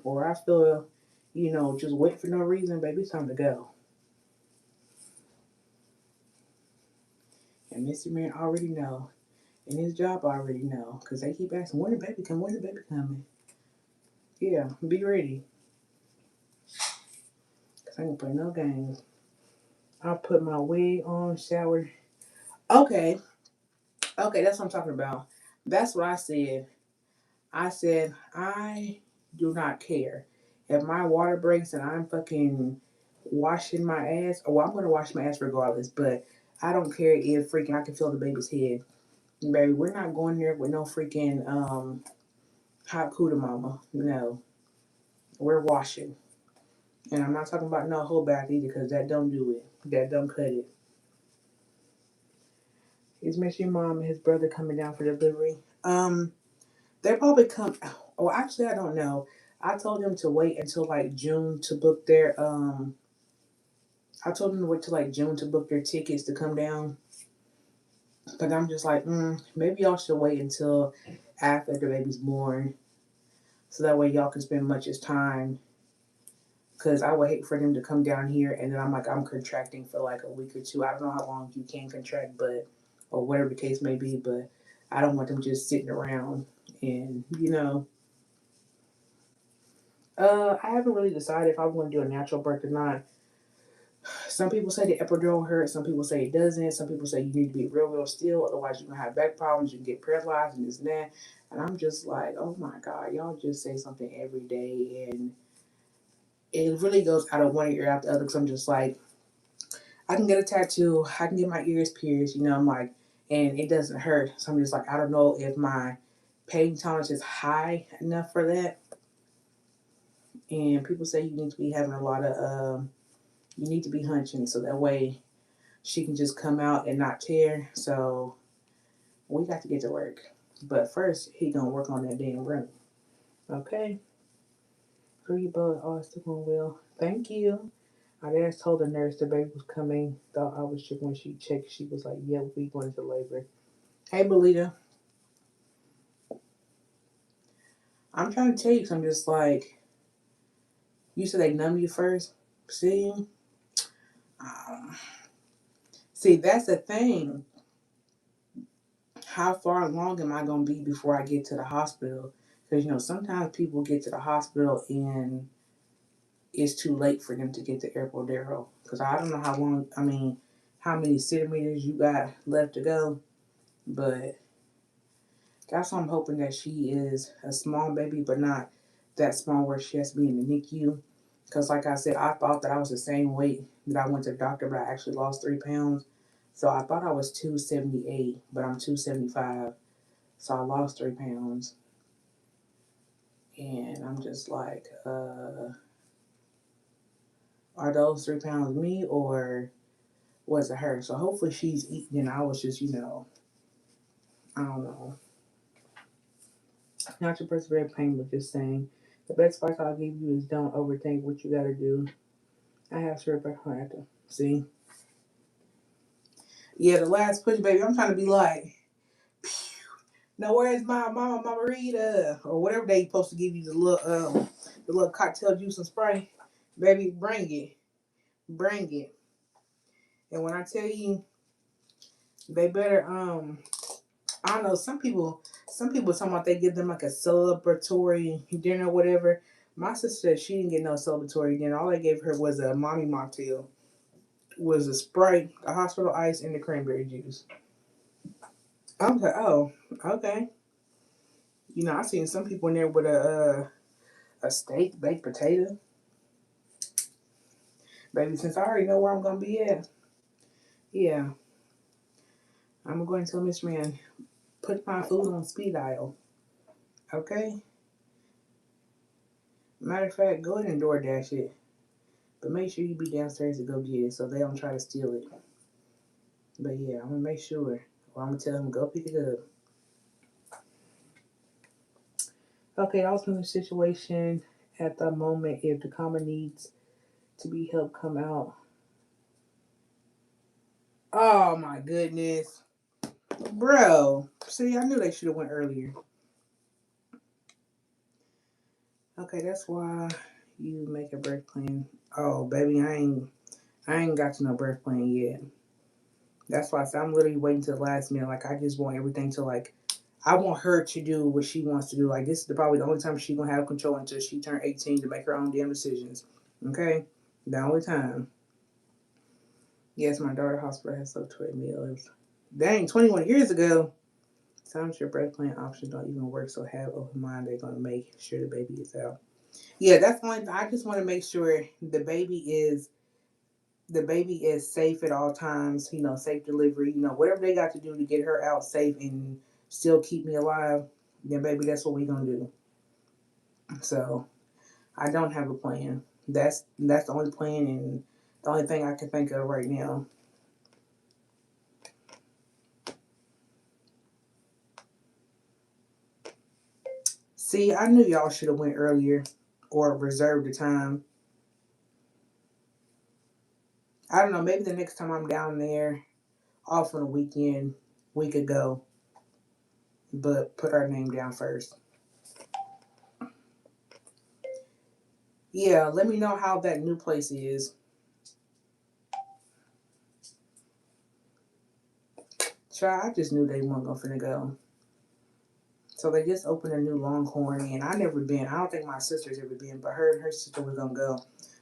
or I feel, just wait for no reason, baby, it's time to go. And Mr. Man already know. And his job already know. Because they keep asking, when the baby come? When the baby coming? Yeah, be ready. Because I ain't play no games. I put my wig on, shower. Okay. Okay, that's what I'm talking about. That's what I said. I said, I do not care. If my water breaks and I'm fucking washing my ass, well, I'm going to wash my ass regardless, but I don't care if freaking I can feel the baby's head. Baby, we're not going there with no freaking hot cooter mama. No. We're washing. And I'm not talking about no whole bath either because that don't do it. That don't cut it. Is Miss your mom and his brother coming down for delivery? They probably come. Oh, actually, I don't know. I told them to wait until like June to book their. I told them to wait till like June to book their tickets to come down. But I'm just like, maybe y'all should wait until after the baby's born, so that way y'all can spend much as time. Cause I would hate for them to come down here and then I'm contracting for like a week or two. I don't know how long you can contract, but or whatever the case may be, but I don't want them just sitting around and I haven't really decided if I'm going to do a natural birth or not. Some people say the epidural hurts. Some people say it doesn't. Some people say you need to be real, real still. Otherwise, you're going to have back problems. You can get paralyzed and this and that. And I'm just like, oh my God, y'all just say something every day. And it really goes out of one ear out the other because I'm just like, I can get a tattoo. I can get my ears pierced. I'm like, and it doesn't hurt. So I'm just like, I don't know if my pain tolerance is high enough for that. And people say you need to be having a lot of, you need to be hunching so that way she can just come out and not tear. So we got to get to work. But first, he gonna work on that damn room. Okay. Free bug. Oh, it's still going well. Thank you. I just told the nurse the baby was coming. Thought I was shook when she checked. She was like, "Yeah, we going into labor." Hey, Belita. I'm trying to tell you, 'cause I'm just like, you said they numb you first. See, um, see, that's the thing. How far along am I gonna be before I get to the hospital? Because sometimes people get to the hospital and it's too late for them to get to epidural. Because I don't know how long. I mean, how many centimeters you got left to go, but that's why I'm hoping that she is a small baby, but not that small where she has to be in the NICU. Because, like I said, I thought that I was the same weight that I went to the doctor, but I actually lost 3 pounds. So I thought I was 278, but I'm 275. So I lost 3 pounds. And I'm just like, are those 3 pounds me or was it her? So hopefully she's eating and I was just, I don't know. Not to persevere pain, but just saying. The best advice I'll give you is don't overthink what you gotta do. I have cerebral heart. See? Yeah, the last push, baby. I'm trying to be like, now where's my mama margarita? Or whatever they supposed to give you the little cocktail juice and spray. Baby, bring it. Bring it. And when I tell you they better I don't know, some people talking about they give them like a celebratory dinner or whatever. My sister said she didn't get no celebratory dinner. All they gave her was a mommy mocktail. Was a Sprite, the hospital ice, and the cranberry juice. I was like, oh, okay. I seen some people in there with a steak, baked potato. Baby, since I already know where I'm gonna be at, yeah, I'm going to tell Miss Man, put my food on speed dial. Okay? Matter of fact, go ahead and DoorDash it. But make sure you be downstairs to go get it so they don't try to steal it. But yeah, I'm gonna make sure. Or I'm gonna tell them go pick it up. Okay, also in the situation at the moment, if the comma needs to be helped come out. Oh my goodness. Bro. See, I knew they should have went earlier. Okay, that's why you make a birth plan. Oh baby, I ain't got to no birth plan yet. That's why I said I'm literally waiting to the last minute. Like I just want everything to like I want her to do what she wants to do. Like this is probably the only time she's gonna have control until she turn 18 to make her own damn decisions. Okay, the only time. Yes, my daughter hospital has sub 20 meals. Dang, 21 years ago. Sometimes your birth plan options don't even work. So have open mind. They're gonna make sure the baby is out. Yeah, that's one. I just want to make sure the baby is safe at all times. Safe delivery. Whatever they got to do to get her out safe and still keep me alive. Then, baby, that's what we gonna do. So I don't have a plan. That's the only plan and the only thing I can think of right now. See, I knew y'all should have went earlier or reserved the time. I don't know. Maybe the next time I'm down there, off on a weekend, we could go, but put our name down first. Yeah, let me know how that new place is. Try. I just knew they weren't gonna finna go. So they just opened a new Longhorn, and I never been. I don't think my sister's ever been, but her sister was gonna go.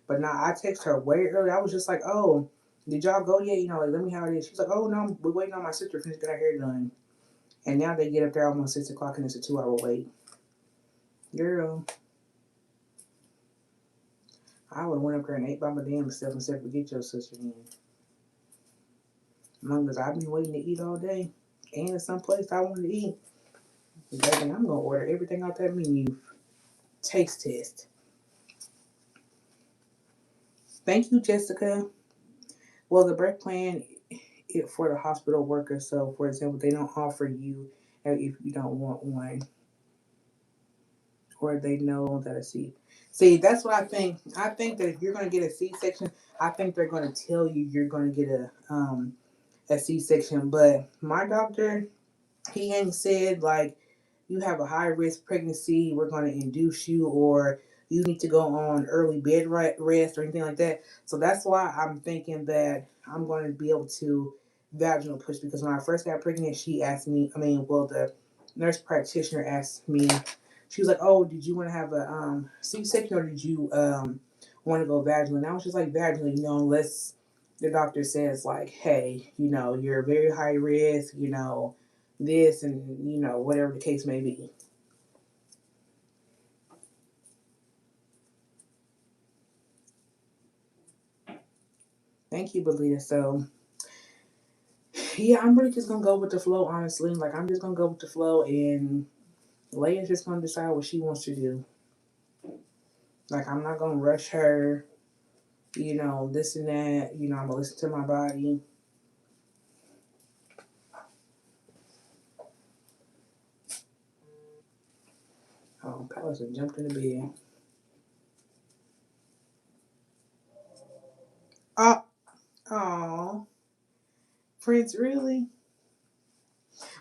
But now I texted her way early. I was just like, "Oh, did y'all go yet? You know, like let me know how it is." She's like, "Oh no, we're waiting on my sister to finish get her hair done." And now they get up there almost 6 o'clock, and it's a 2 hour wait. Girl, I would have went up there and ate by my damn self and said, "Forget your sister." Then, long as I've been waiting to eat all day, and it's someplace I wanted to eat, baby, I'm gonna order everything off that menu. Taste test. Thank you, Jessica. Well, the break plan it for the hospital workers. So, for example, they don't offer you if you don't want one, or they know that a C. See, that's what I think. I think that if you're going to get a C-section, I think they're going to tell you you're going to get a C-section. But my doctor, he ain't said like you have a high risk pregnancy, we're going to induce you, or you need to go on early bed rest or anything like that. So that's why I'm thinking that I'm going to be able to vaginal push because when I first got pregnant, she asked me, the nurse practitioner asked me, she was like, "Oh, did you want to have a C-section or did you want to go vaginal?" And I was just like, "Vaginal, unless the doctor says like, hey, you're very high risk, this and whatever the case may be." Thank you, Belita. So yeah, I'm really just gonna go with the flow, honestly. Like I'm just gonna go with the flow and Leia's just gonna decide what she wants to do. Like I'm not gonna rush her, this and that, I'm gonna listen to my body. Oh, Palace jumped in the bed. Oh, oh, Prince, really?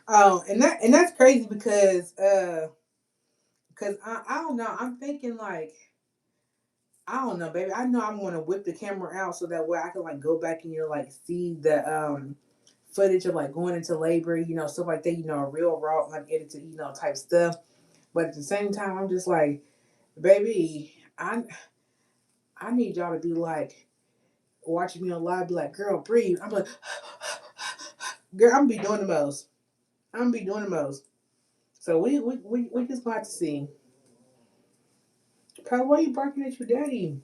Oh, and that's crazy because I don't know. I'm thinking like I don't know, baby. I know I'm gonna whip the camera out so that way I can like go back and like see the footage of like going into labor, stuff like that, real raw, like edited, type stuff. But at the same time, I'm just like, baby, I need y'all to be like watching me on live, be like, girl, breathe. I'm like, girl, I'm gonna be doing the most. I'm gonna be doing the most. So we just got to see. Kyle, why are you barking at your daddy?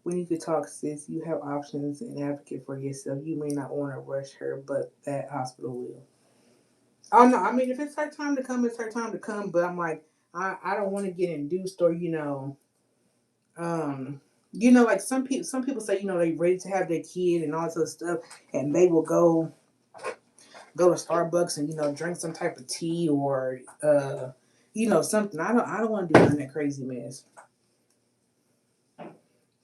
We need to talk, sis. You have options and advocate for yourself. You may not want to rush her, but that hospital will. Oh no, I mean if it's her time to come, it's her time to come. But I'm like, I don't want to get induced or um, like some people say they ready to have their kid and all this other stuff, and they will go to Starbucks and drink some type of tea or something. I don't want to do none of that crazy mess.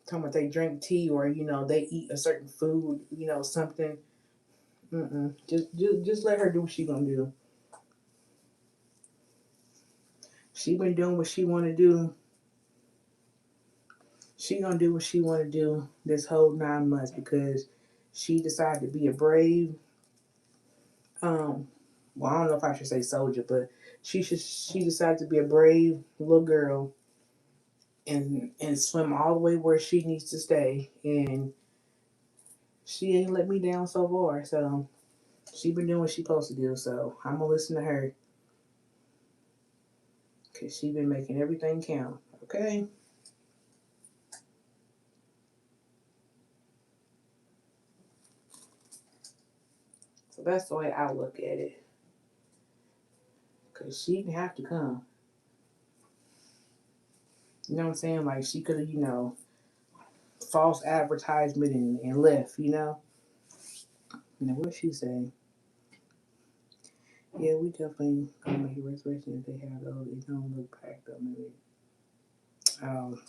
Talking about they drink tea or they eat a certain food, something. Mm-mm. Just let her do what she gonna do. She been doing what she want to do. She gonna do what she want to do this whole 9 months because she decided to be a brave. Um, well, I don't know if I should say soldier, but she decided to be a brave little girl and swim all the way where she needs to stay. And she ain't let me down so far. So she been doing what she supposed to do. So I'm gonna listen to her because she been making everything count. Okay. So that's the way I look at it. Because she didn't have to come. You know what I'm saying? Like she could have, false advertisement and left, Now what she say? Yeah, we definitely gonna make a reservation if they have those. It don't look packed up, maybe. Um,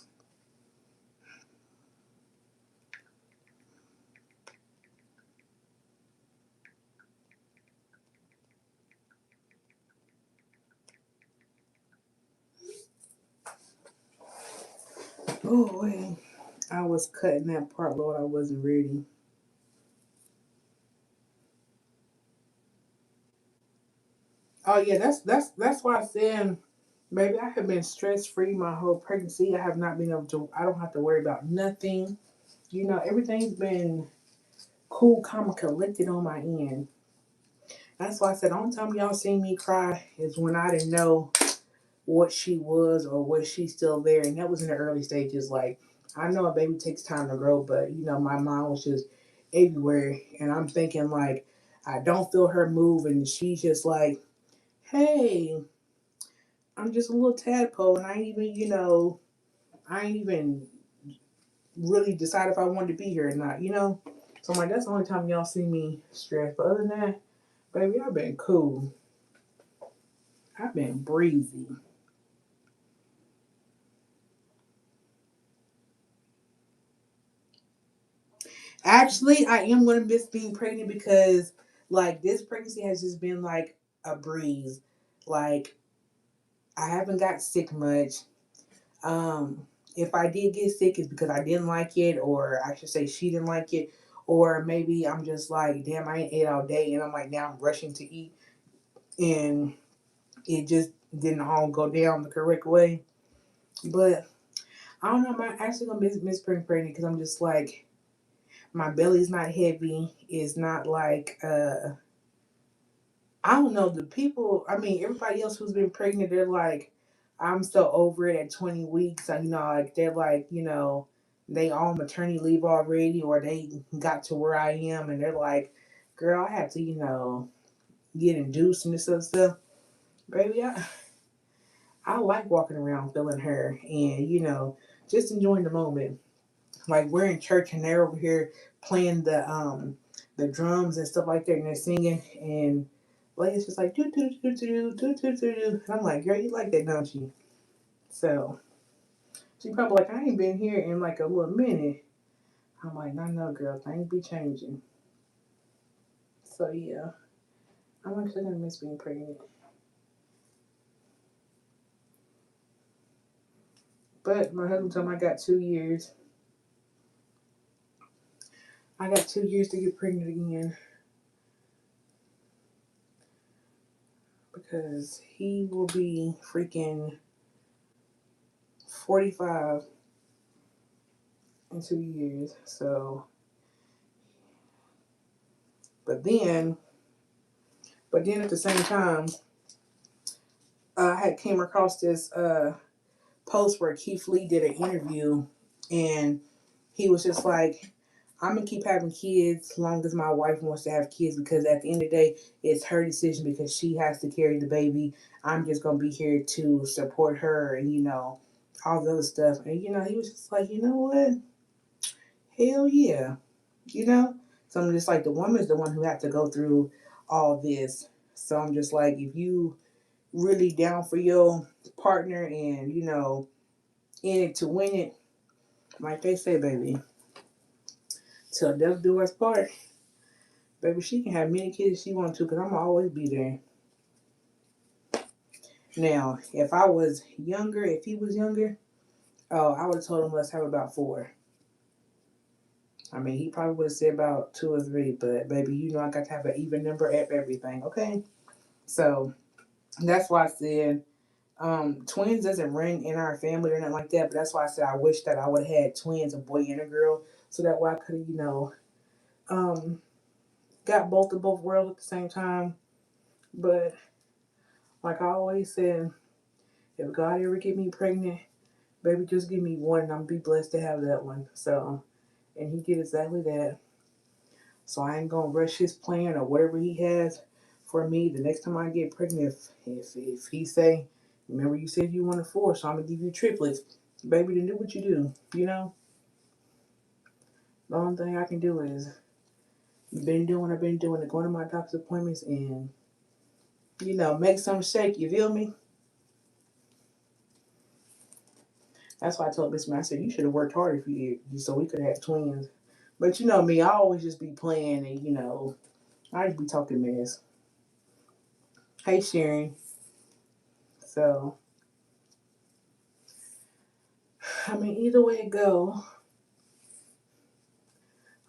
oh wait, I was cutting that part, Lord. I wasn't ready. Oh yeah, that's why I said, maybe I have been stress free my whole pregnancy. I have not been able to. I don't have to worry about nothing. You know, everything's been cool, calm, and collected on my end. That's why I said the only time y'all seen me cry is when I didn't know what she was or was she still there, and that was in the early stages. Like I know a baby takes time to grow, but you know my mind was just everywhere, and I'm thinking like I don't feel her move, and she's just like, "Hey, I'm just a little tadpole, and I ain't even I ain't even really decided if I wanted to be here or not, you know." So I'm like, that's the only time y'all see me stressed. But other than that, baby, I've been cool. I've been breezy. Actually, I am gonna miss being pregnant because like this pregnancy has just been like a breeze. Like I haven't got sick much. If I did get sick, it's because I didn't like it, or I should say she didn't like it, or maybe I'm just like, damn, I ain't ate all day, and I'm like now I'm rushing to eat, and it just didn't all go down the correct way. But I don't know. I'm actually gonna miss being pregnant because I'm just like my belly's not heavy. It's not like I don't know, the people, I mean, everybody else who's been pregnant, they're like, I'm so over it at 20 weeks. And, like, they're like, they on maternity leave already, or they got to where I am, and they're like, girl, I have to, get induced and this other stuff. Baby, I like walking around feeling her and, just enjoying the moment. Like, we're in church and they're over here playing the drums and stuff like that, and they're singing, and like it's just like do do do do do do do do. And I'm like, girl, you like that, don't you? So she probably like, I ain't been here in like a little minute. I'm like, I know, girl, things be changing. So yeah, I'm actually gonna miss being pregnant. But my husband told me I got 2 years. I got 2 years to get pregnant again because he will be freaking 45 in 2 years. So, but then, at the same time, I had came across this post where Keith Lee did an interview, and he was just like, I'm gonna keep having kids as long as my wife wants to have kids, because at the end of the day, it's her decision because she has to carry the baby. I'm just gonna be here to support her, and all the other stuff. And he was just like, you know what? Hell yeah, you know. So I'm just like, the woman's the one who had to go through all this. So I'm just like, if you really down for your partner and in it to win it, like they say, baby, till death do us part. Baby, she can have many kids she wants to, because I'm gonna always be there. Now, if I was younger, if he was younger, oh, I would have told him let's have about four. I mean, he probably would have said about two or three, but baby, I got to have an even number of everything, okay? So that's why I said twins doesn't ring in our family or nothing like that, but that's why I said I wish that I would have had twins, a boy and a girl, so that way I could have, um, got both of both worlds at the same time. But like I always said, if God ever get me pregnant, baby, just give me one, and I'm be blessed to have that one. So, and he did exactly that. So I ain't gonna rush his plan or whatever he has for me. The next time I get pregnant, if he say, remember you said you wanted four, so I'm gonna give you triplets, baby, then do what you do. The only thing I can do is I've been doing it, going to my doctor's appointments, and make some shake. You feel me? That's why I told Miss Man, I said, you should have worked harder for you so we could have had twins. But you know me, I always just be playing and, I just be talking mess. Hey, Sharon. So, I mean, either way it go,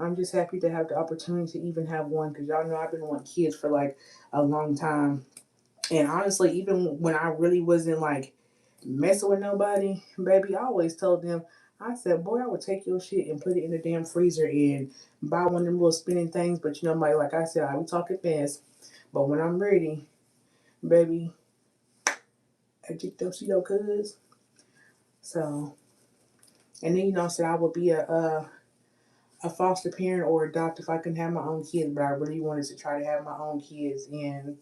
I'm just happy to have the opportunity to even have one because y'all know I've been wanting kids for like a long time. And honestly, even when I really wasn't like messing with nobody, baby, I always told them, I said, boy, I would take your shit and put it in the damn freezer and buy one of them little spinning things. But like I said, I be talking fast. But when I'm ready, baby, I just don't see no cuz. So, and then, I said I would be a foster parent or adopt if I can have my own kids. But I really wanted to try to have my own kids. And,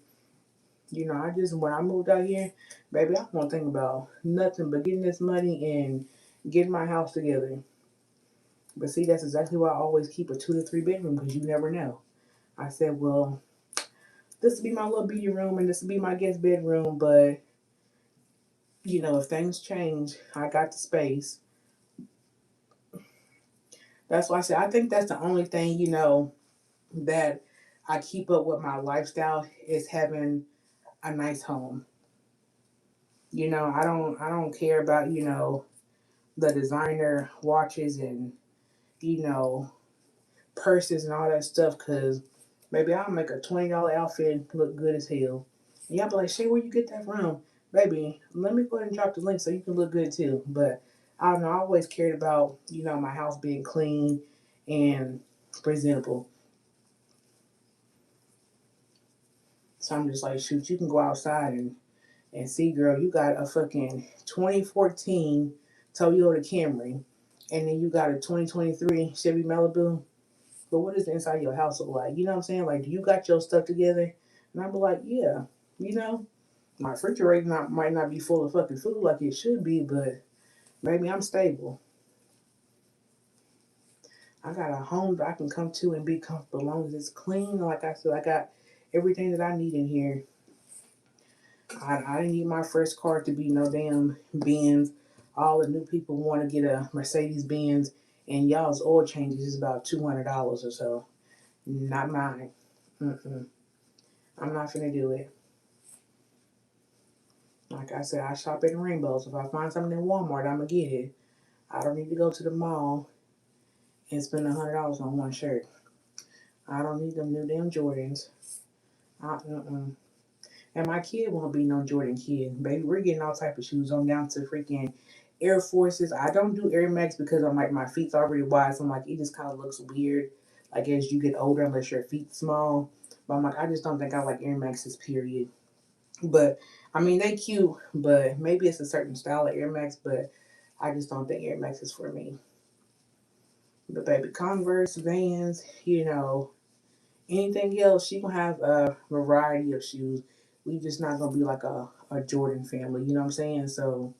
I just, when I moved out here, baby, I won't think about nothing but getting this money and getting my house together. But see, that's exactly why I always keep a 2 to 3 bedroom because you never know. I said, well, this will be my little beauty room and this will be my guest bedroom. But, if things change, I got the space. That's why I said, I think that's the only thing, that I keep up with my lifestyle is having a nice home. I don't care about, the designer watches and, you know, purses and all that stuff because maybe I'll make a $20 outfit look good as hell. And y'all be like, Shay, where you get that from? Baby, let me go ahead and drop the link so you can look good too. But I don't know, I always cared about, my house being clean and presentable. So I'm just like, shoot, you can go outside and see, girl, you got a fucking 2014 Toyota Camry, and then you got a 2023 Chevy Malibu. But what is the inside of your house look like? You know what I'm saying? Like, do you got your stuff together? And I'm like, yeah, my refrigerator might not be full of fucking food like it should be, but maybe I'm stable. I got a home that I can come to and be comfortable as long as it's clean. Like I said, I got everything that I need in here. I didn't need my first car to be no damn Benz. All the new people want to get a Mercedes Benz, and y'all's oil changes is about $200 or so. Not mine. Mm-mm. I'm not gonna do it. Like I said, I shop at Rainbows. If I find something in Walmart, I'm gonna get it. I don't need to go to the mall and spend $100 on one shirt. I don't need them new damn Jordans. Mm-mm. And my kid won't be no Jordan kid. Baby, we're getting all type of shoes on down to freaking Air Forces. I don't do Air Max because I'm like my feet's already wide, so I'm like it just kind of looks weird. Like as you get older, unless your feet's small. But I'm like I just don't think I like Air Maxes. Period. But I mean they cute, but maybe it's a certain style of Air Max. But I just don't think Air Max is for me. But baby, Converse, Vans, anything else, she gonna have a variety of shoes. We just not gonna be like a Jordan family, you know what I'm saying? So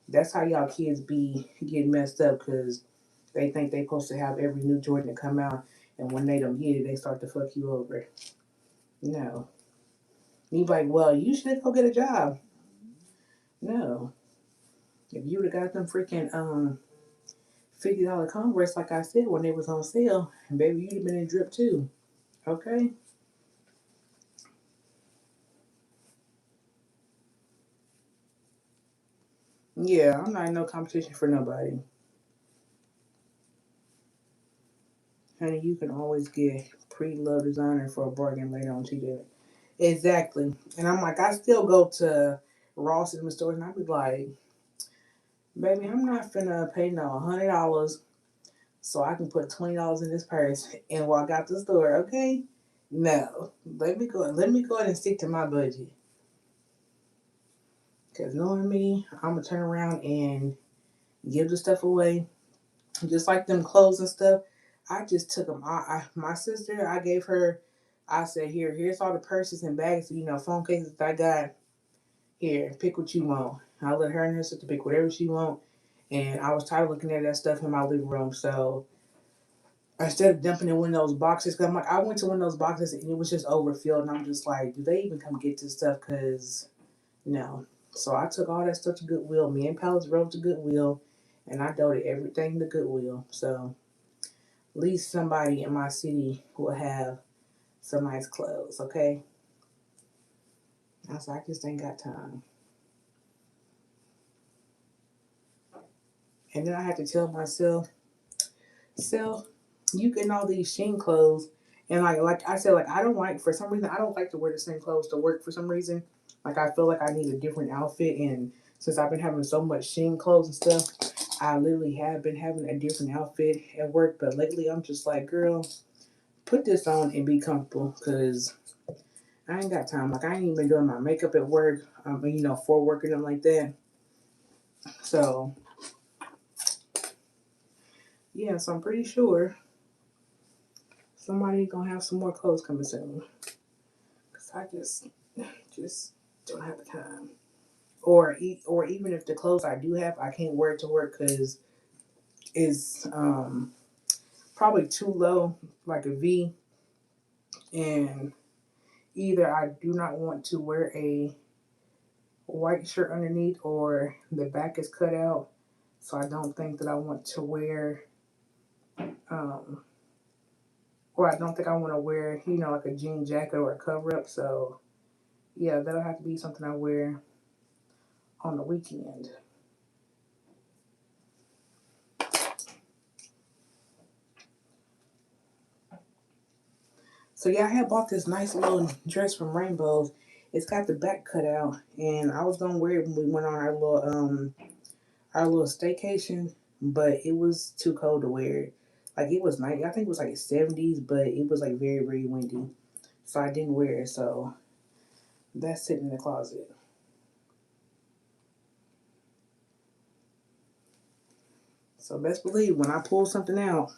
that's how y'all kids be getting messed up because they think they supposed to have every new Jordan to come out, and when they don't get it, they start to fuck you over. No, you be like, well, you should go get a job. No, if you would have got them freaking $50 Converse, like I said, when they was on sale, baby, you'd have been in drip too. Okay. Yeah, I'm not in no competition for nobody. Honey, you can always get pre-loved designer for a bargain later on today. Exactly. And I'm like, I still go to Ross and the stores and I be like, baby, I'm not finna pay no $100 so I can put $20 in this purse and walk out the store, okay? No. Let me go ahead and stick to my budget. Cause knowing me, I'm gonna turn around and give the stuff away. Just like them clothes and stuff. I just took them. My sister, I gave her. I said, here's all the purses and bags, phone cases that I got. Here, pick what you want. I let her and her sister pick whatever she want. And I was tired of looking at that stuff in my living room, so instead of dumping in one of those boxes, because I'm like, I went to one of those boxes and it was just overfilled, and I'm just like, do they even come get this stuff? Because no. So I took all that stuff to Goodwill. Me and Palace rode to Goodwill, and I donated everything to Goodwill. So at least somebody in my city will have some nice clothes, okay? I was like, I just ain't got time. And then I had to tell myself, self, you getting all these Shein clothes, and like I said, like I don't like, for some reason I don't like to wear the same clothes to work for some reason. Like I feel like I need a different outfit, and since I've been having so much Shein clothes and stuff, I literally have been having a different outfit at work. But lately I'm just like, girl, put this on and be comfortable, cause I ain't got time. Like I ain't even been doing my makeup at work, for work and like that. So yeah, so I'm pretty sure somebody gonna have some more clothes coming soon. Cause I just don't have the time. Or even if the clothes I do have, I can't wear it to work because it's probably too low, like a V, and either I do not want to wear a white shirt underneath, or the back is cut out, so I don't think that I want to wear, um, or I don't think I want to wear, like a jean jacket or a cover up. So yeah, that'll have to be something I wear on the weekend. So yeah, I had bought this nice little dress from Rainbows. It's got the back cut out, and I was gonna wear it when we went on our little staycation, but it was too cold to wear it. Like it was nice. I think it was like 70s, but it was like very very windy, so I didn't wear it. So that's sitting in the closet. So best believe when I pull something out,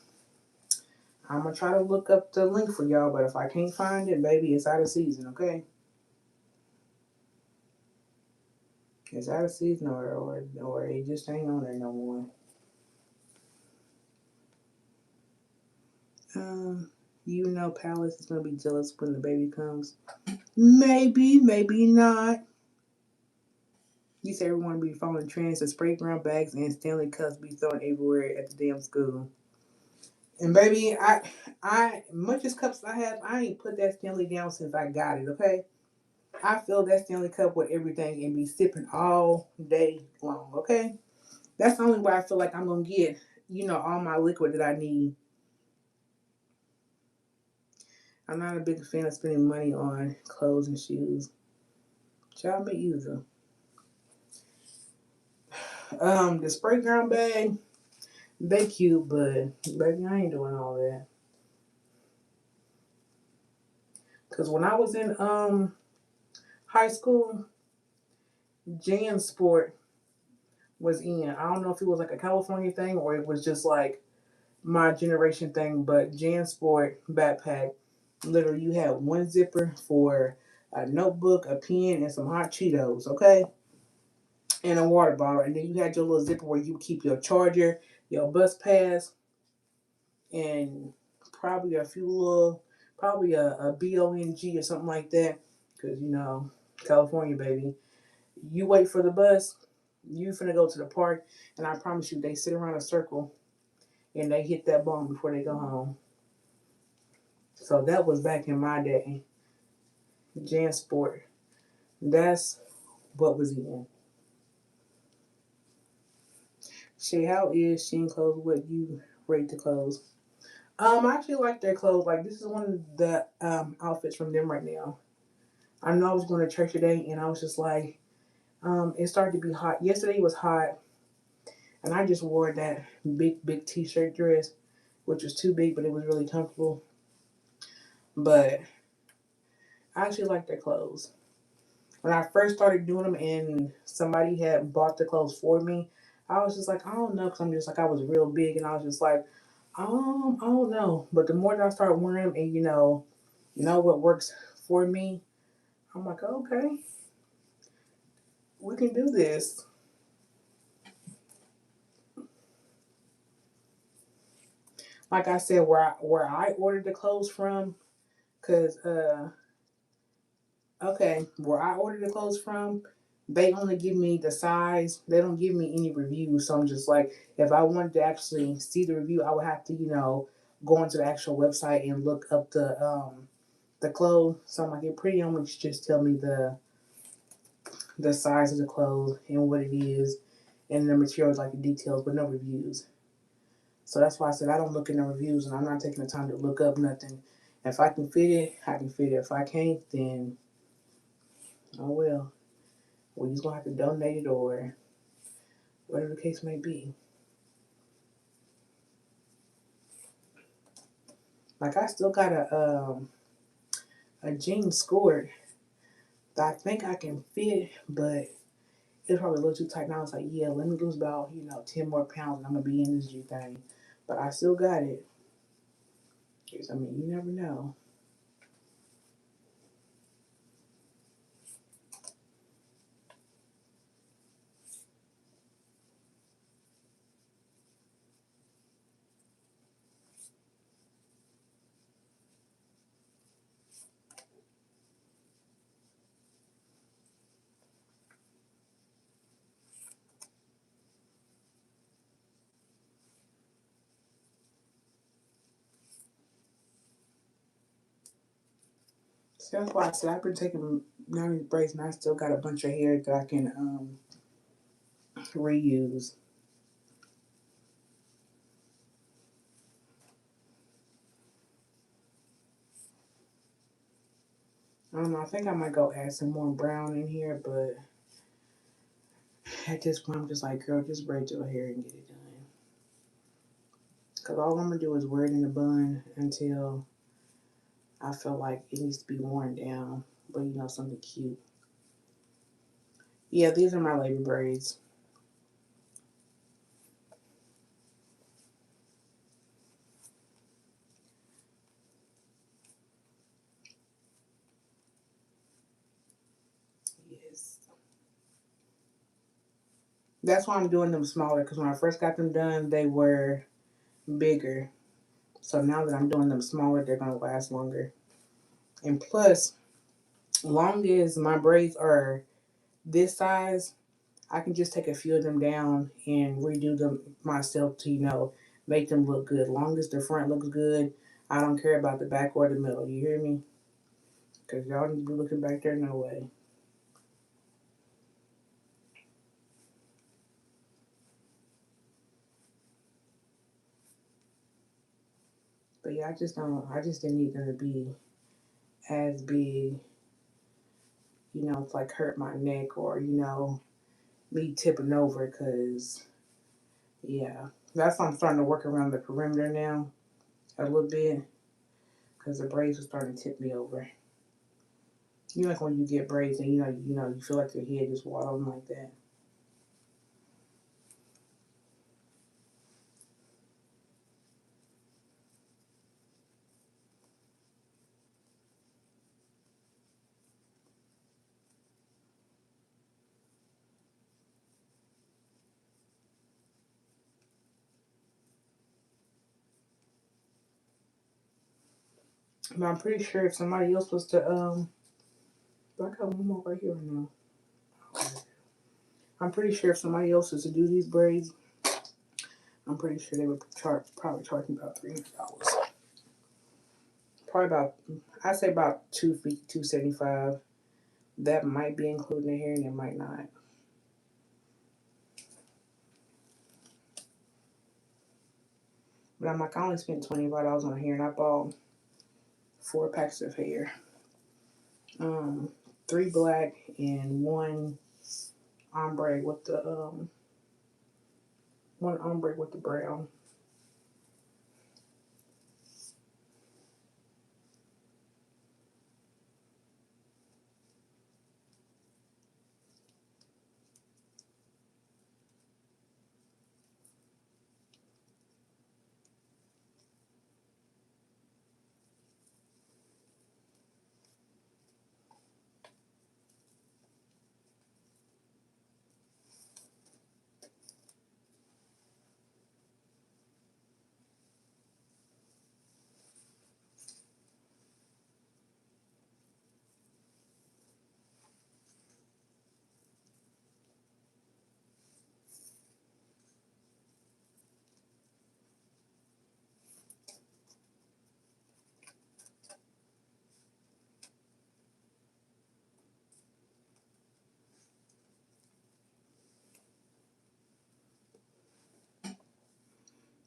I'm gonna try to look up the link for y'all. But if I can't find it, baby, it's out of season. Okay, it's out of season, or it just ain't on there no more. Um, Palace is gonna be jealous when the baby comes. Maybe, maybe not. You say everyone be following trends. The spray brown bags and Stanley cups be thrown everywhere at the damn school. And baby, I much as cups I have, I ain't put that Stanley down since I got it. Okay, I fill that Stanley cup with everything and be sipping all day long. Okay, that's the only way I feel like I'm gonna get all my liquid that I need. I'm not a big fan of spending money on clothes and shoes. Child me either. The spray ground bag, they cute, but baby, I ain't doing all that. Cause when I was in high school, Jan Sport was in. I don't know if it was like a California thing or it was just like my generation thing, but Jan Sport backpack, literally you had one zipper for a notebook, a pen, and some hot Cheetos, okay? And a water bottle. And then you had your little zipper where you keep your charger, your bus pass, and probably a few little, probably a BONG or something like that. Because, California, baby. You wait for the bus, you finna go to the park, and I promise you, they sit around a circle and they hit that bong before they go home. So that was back in my day. Jan Sport. That's what was in. Shay, how is Shein clothes? What you rate the clothes? I actually like their clothes. Like this is one of the outfits from them right now. I know I was going to church today, and I was just like, it started to be hot. Yesterday was hot, and I just wore that big t-shirt dress, which was too big, but it was really comfortable. But I actually like their clothes. When I first started doing them, and somebody had bought the clothes for me, I was just like, I don't know, because I'm just like I was real big, and I was just like, I don't know. But the more that I started wearing them, and what works for me, I'm like, okay, we can do this. like I said, where I ordered the clothes from, cause okay, where I ordered the clothes from, they only give me the size. They don't give me any reviews. So I'm just like, if I wanted to actually see the review, I would have to, go into the actual website and look up the clothes. So I'm like, it pretty much just tell me the size of the clothes and what it is, and the materials, like the details, but no reviews. So that's why I said I don't look in the reviews, and I'm not taking the time to look up nothing. If I can fit it, I can fit it. If I can't, then oh well. We're just gonna have to donate it or whatever the case may be. Like I still got a jean skirt that I think I can fit, but it's probably a little too tight. And I was like, yeah, let me lose about 10 more pounds, and I'm gonna be in this G thing. But I still got it. I mean, you never know. So that's why I said I've been taking none of these braids, and I still got a bunch of hair that I can reuse. I don't know. I think I might go add some more brown in here, but at this point, I'm just like, girl, just braid your hair and get it done. Because all I'm going to do is wear it in a bun until I feel like it needs to be worn down. But, something cute. Yeah, these are my lady braids. Yes. That's why I'm doing them smaller. Because when I first got them done, they were bigger. So now that I'm doing them smaller, they're going to last longer. And plus, long as my braids are this size, I can just take a few of them down and redo them myself to, make them look good. Long as the front looks good, I don't care about the back or the middle. You hear me? Because y'all need to be looking back there no way. But yeah, I just didn't need them to be as big, to like hurt my neck or, me tipping over because, yeah. That's why I'm starting to work around the perimeter now a little bit because the braids are starting to tip me over. Like when you get braids and you feel like your head is waddling like that. But I'm pretty sure if somebody else was to do I got one more right here or no? I'm pretty sure if somebody else was to do these braids, I'm pretty sure they would probably charge me about $300. Probably about I'd say about 250, 275. That might be including the hair and it might not. But I'm like, I only spent $25 on hair and I bought 4 packs of hair. Um, 3 black and ombre with the one ombre with the brown.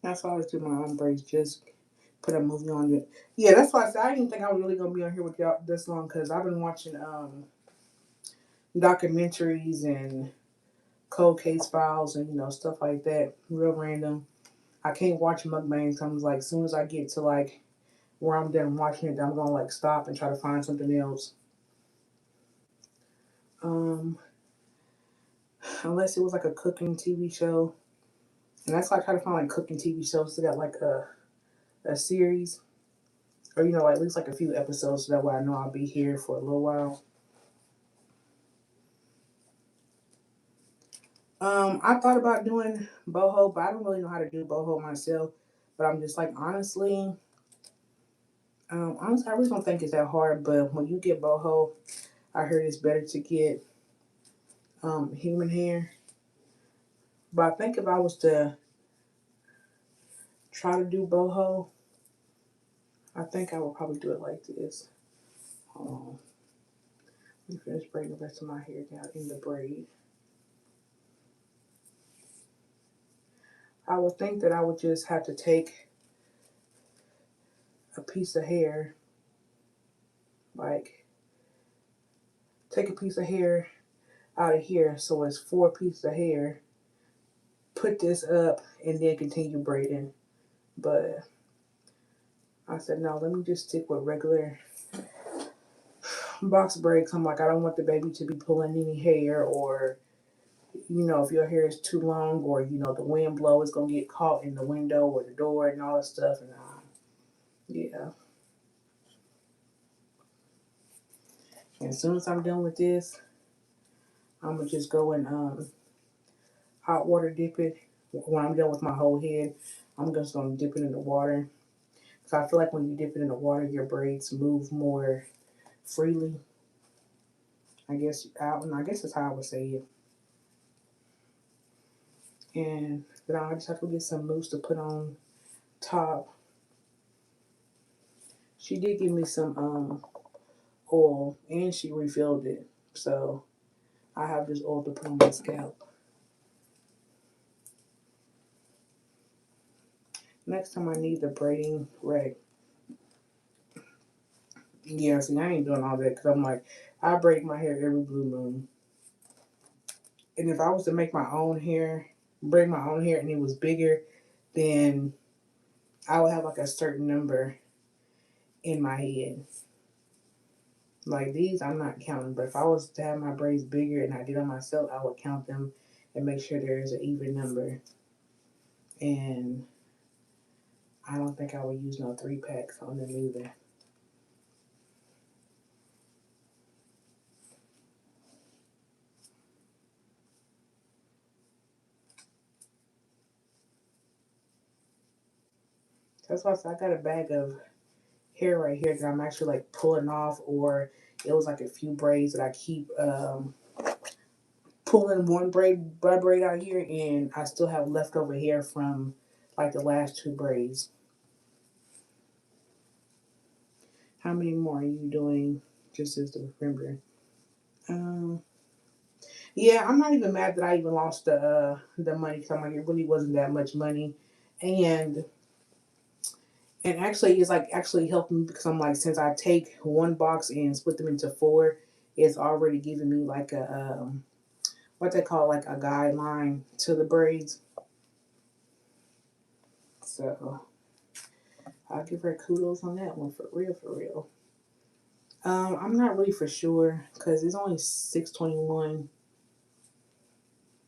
That's why I always do my own braids. Just put a movie on it. Yeah, that's why I said I didn't think I was really gonna be on here with y'all this long because I've been watching documentaries and cold case files and stuff like that. Real random. I can't watch mukbangs. I'm like, as soon as I get to like where I'm done watching it, I'm gonna like stop and try to find something else. Um, Unless it was like a cooking TV show, and that's like trying to find like cooking TV shows that got like a series or at least like a few episodes, so that way I know I'll be here for a little while. I thought about doing boho, but I don't really know how to do boho myself. But I'm just like honestly, I really don't think it's that hard. But when you get boho, I heard it's better to get human hair. But I think if I was to try to do boho, I think I would probably do it like this. Hold on. Let me finish braiding the rest of my hair down in the braid. I would think that I would just have to take a piece of hair, like take a piece of hair out of here, so it's 4 pieces of hair. Put this up and then continue braiding. But I said no, let me just stick with regular box braids. I'm like, I don't want the baby to be pulling any hair, or if your hair is too long, or the wind blow is gonna get caught in the window or the door and all that stuff. And yeah. And as soon as I'm done with this, I'm gonna just go and hot water dip it. When I'm done with my whole head, I'm just gonna dip it in the water. So I feel like when you dip it in the water, your braids move more freely. I guess that's how I would say it. And then I just have to get some mousse to put on top. She did give me some oil and she refilled it. So I have this oil to put on my scalp. Next time I need the braiding rack. Yeah, see, I ain't doing all that because I'm like, I braid my hair every blue moon. And if I was to make my own hair, braid my own hair, and it was bigger, then I would have like a certain number in my head. Like these, I'm not counting. But if I was to have my braids bigger and I did them myself, I would count them and make sure there is an even number. And I don't think I would use no 3-packs on them either. That's why I said I got a bag of hair right here that I'm actually like pulling off, or it was like a few braids that I keep pulling one braid out here, and I still have leftover hair from like the last 2 braids. How many more are you doing? Just as to remember. Um, yeah, I'm not even mad that I even lost the money because I'm like it really wasn't that much money, and actually it's like actually helping me because I'm like since I take one box and split them into 4, it's already giving me like a what they call like a guideline to the braids. So I'll give her kudos on that one for real, for real. I'm not really for sure because it's only 6:21.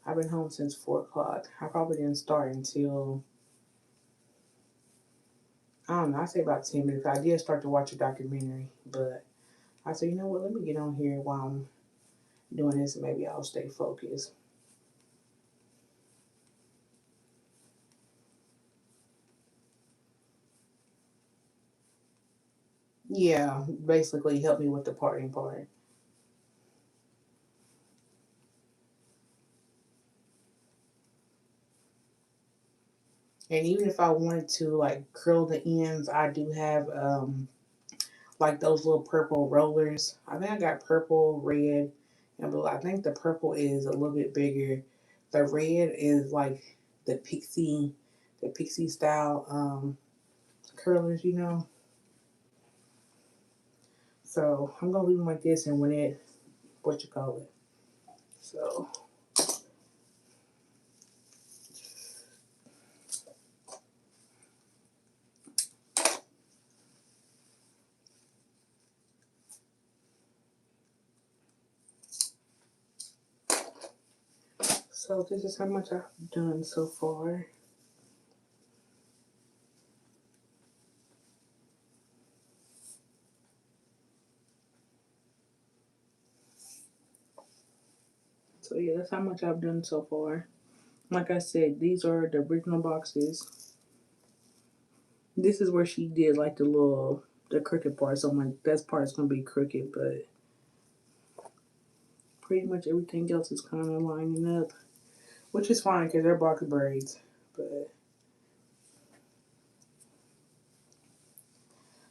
I've been home since 4 o'clock. I probably didn't start until I don't know. I say about 10 minutes. I did start to watch a documentary, but I said, you know what? Let me get on here while I'm doing this, and maybe I'll stay focused. Yeah, basically help me with the parting part. And even if I wanted to like curl the ends, I do have like those little purple rollers. I think I got purple, red, and blue. I think the purple is a little bit bigger. The red is like the pixie, the pixie style curlers, you know. So I'm gonna leave them like this, and when it, what you call it. So this is how much I've done so far. So yeah, that's how much I've done so far. Like I said, these are the original boxes. This is where she did like the crooked part. So I'm like, that part's gonna be crooked, but pretty much everything else is kind of lining up, which is fine because they're box braids. But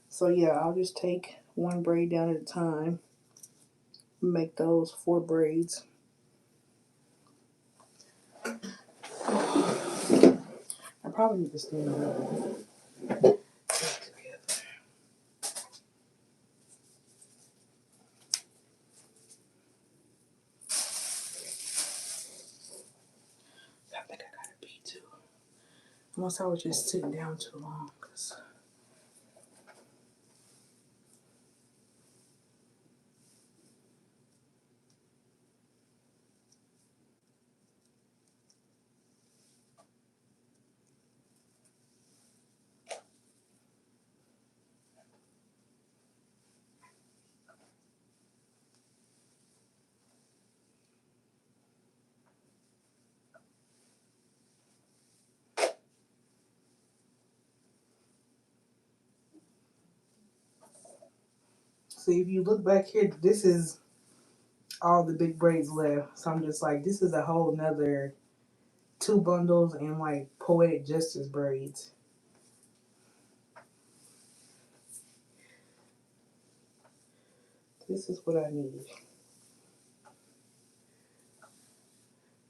so yeah, I'll just take one braid down at a time, make those 4 braids. I probably need to stand up. I think I gotta pee too. Unless I was just sitting down too long. See, if you look back here, this is all the big braids left. So I'm just like, this is a whole nother 2 bundles and like poetic justice braids. This is what I need. You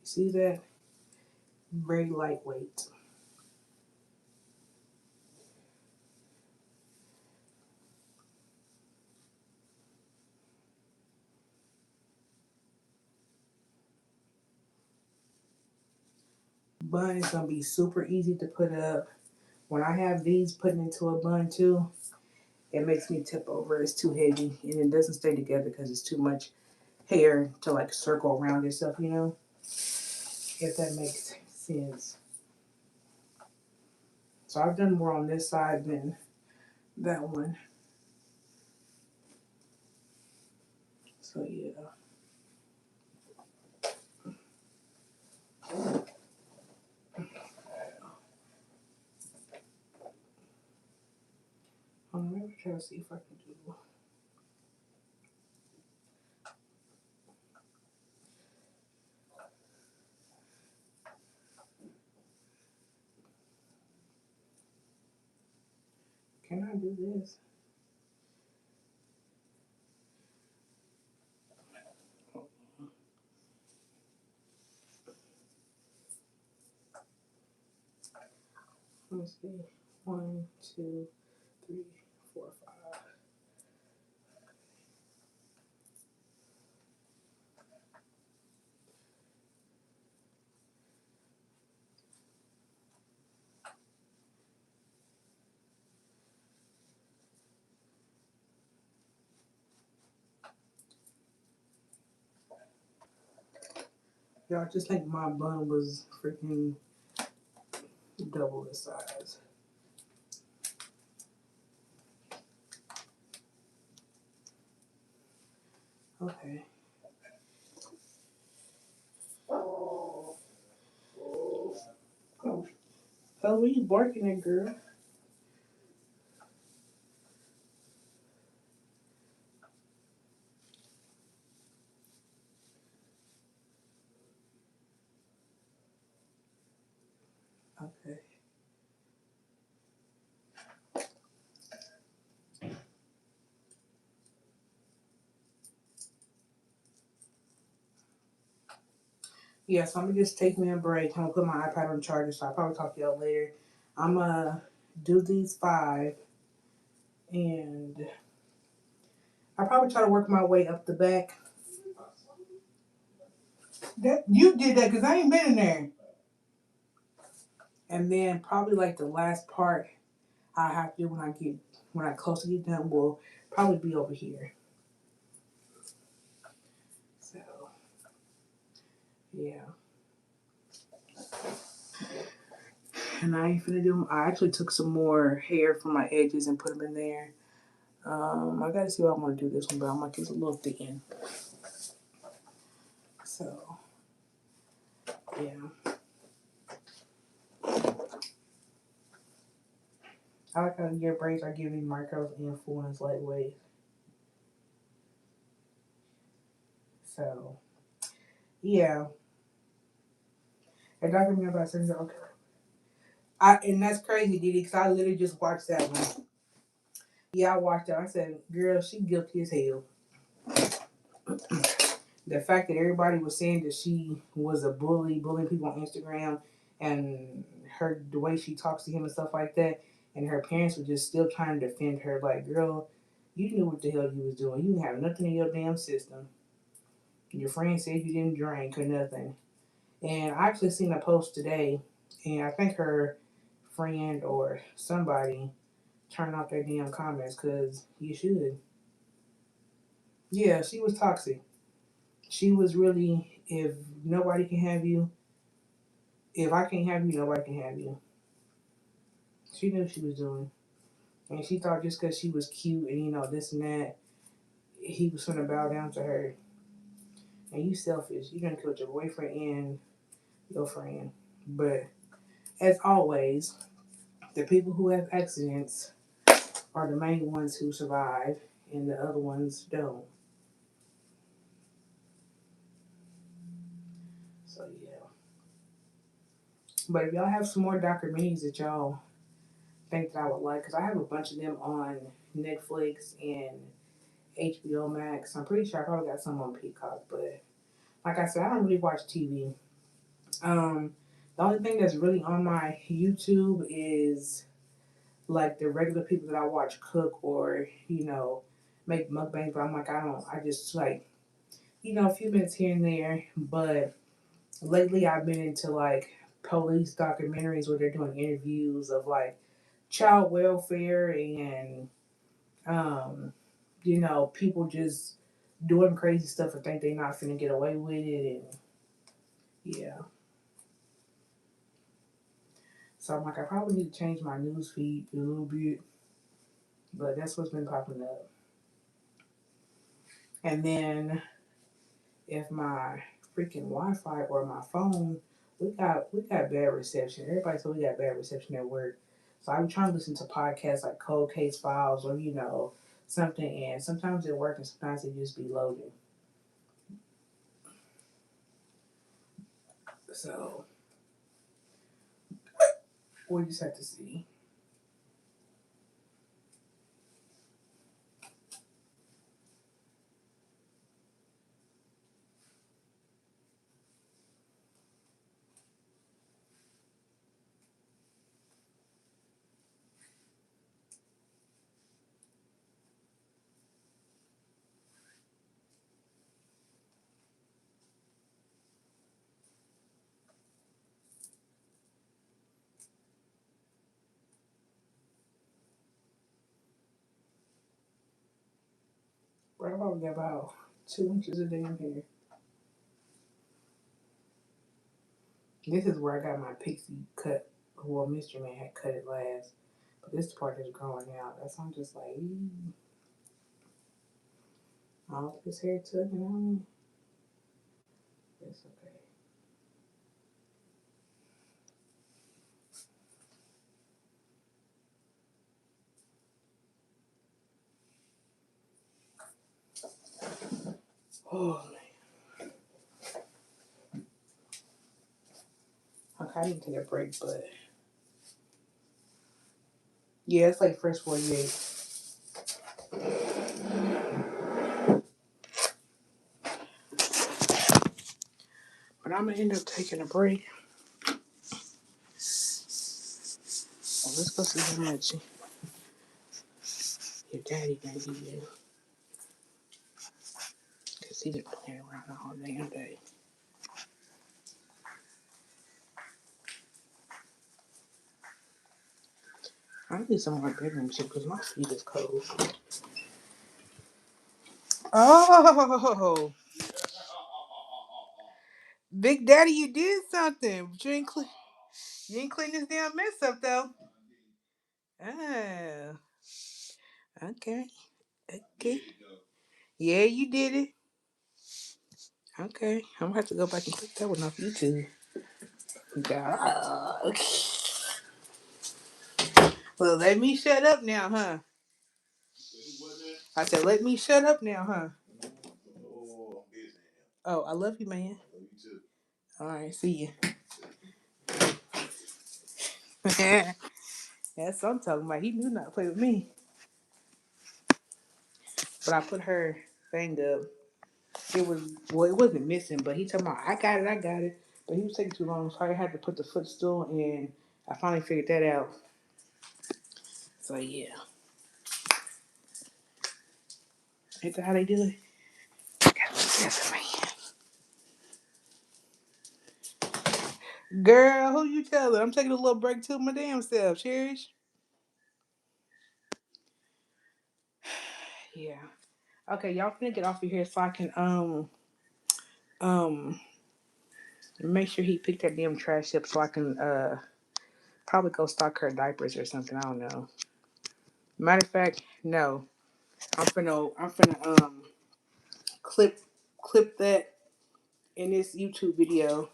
see that? Very lightweight. Bun is gonna be super easy to put up. When I have these putting into a bun too, it makes me tip over. It's too heavy and it doesn't stay together because it's too much hair to like circle around itself, you know? If that makes sense. So I've done more on this side than that one. So yeah. Let me try to see if I can do. Can I do this? Let me see. 1, 2, 3, 4, 5. Y'all just think my bun was freaking double the size. Okay. Oh, hell, what you barking at, girl? Okay. Yeah, so I'm gonna just take me a break. I'm gonna put my iPad on charger, so I'll probably talk to y'all later. I'm gonna do these 5, and I probably try to work my way up the back. That you did that because I ain't been in there. And then probably like the last part I have to do when I close to get done will probably be over here. So yeah. And I ain't finna do them. I actually took some more hair from my edges and put them in there. I gotta see what I want to do this one, but I'm gonna do a little thin. So yeah. I like how your braids are giving micros and fullness lightweight. So yeah. A documentary about Sunset. Okay. And that's crazy, Didi, because I literally just watched that one. Yeah, I watched it. I said, girl, she guilty as hell. The fact that everybody was saying that she was a bullying people on Instagram, and the way she talks to him and stuff like that, and her parents were just still trying to defend her. Like, girl, you knew what the hell you was doing. You didn't have nothing in your damn system. Your friend said you didn't drink or nothing. And I actually seen a post today, and I think her friend or somebody turned off their damn comments because you should. Yeah, she was toxic. She was really, if nobody can have you, if I can't have you, nobody can have you. She knew what she was doing. And she thought just because she was cute and, this and that, he was going to bow down to her. And you selfish. You're going to kill your boyfriend and your friend. But as always, the people who have accidents are the main ones who survive, and the other ones don't. So, yeah. But if y'all have some more documentaries that y'all think that I would like, because I have a bunch of them on Netflix and HBO Max. I'm pretty sure I probably got some on Peacock, but like I said, I don't really watch TV. The only thing that's really on my YouTube is like the regular people that I watch cook or make mukbangs. But I'm like, I just like a few minutes here and there. But lately, I've been into like police documentaries where they're doing interviews of like child welfare and people just doing crazy stuff and think they're not finna get away with it, and yeah. So I'm like, I probably need to change my news feed a little bit, but that's what's been popping up. And then if my freaking Wi-Fi or my phone, we got bad reception. Everybody said we got bad reception at work. So I'm trying to listen to podcasts like Cold Case Files or something, and sometimes it works and sometimes it just be loading. So we just have to see. Bro, I probably got about 2 inches of damn hair. This is where I got my pixie cut. Well, Mr. Man had cut it last. But this part is growing out. That's why I'm just like, all this hair tugging on me. It's okay. Oh, man. Okay, I need to take a break, but yeah, it's like first 48. But I'm gonna end up taking a break. let's go see how much your daddy gonna give you. Because he been playing around all damn day. I need some more bedroom shit because my feet is cold. Oh, Big Daddy, you did something. But you ain't clean this damn mess up though. Oh, okay. Okay. Yeah, you did it. Okay. I'm gonna have to go back and click that one off YouTube. God. Well, let me shut up now, huh? I said, let me shut up now, huh? Oh, I love you, man. All right, see ya. That's what I'm talking about. He knew not to play with me. But I put her thing up. It wasn't missing, but he told me, I got it. But he was taking too long, so I had to put the footstool in. I finally figured that out. So, yeah. Ain't that how they do it? Yes, man. Girl, who you telling? I'm taking a little break too my damn self. Cherish? Yeah. Okay, y'all finna get off of here so I can, make sure he picked that damn trash up so I can, probably go stock her diapers or something. I don't know. Matter of fact, no. I'm finna clip that in this YouTube video.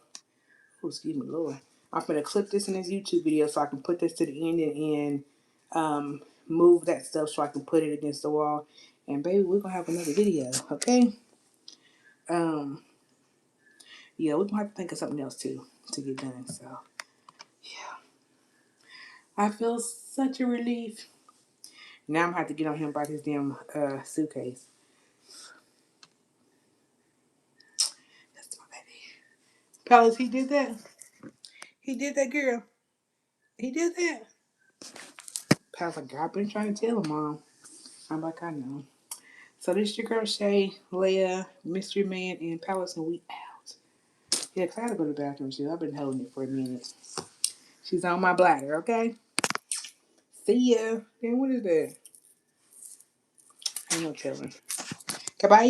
Oh, excuse me, Lord. I'm finna clip this in this YouTube video so I can put this to the end and move that stuff so I can put it against the wall. And baby, we're gonna have another video, okay? Yeah, we're gonna have to think of something else too to get done. So yeah. I feel such a relief. Now I'm gonna have to get on him about his damn suitcase. That's my baby. Palace, he did that. He did that, girl. He did that. Palace like, I've been trying to tell him, Mom. I'm like, I know. So this is your girl Shay, Leia, Mystery Man, and Palace, and we out. Yeah, 'cause I gotta go to the bathroom too. I've been holding it for a minute. She's on my bladder, okay? See ya. Then what is that? Ain't no telling. Goodbye.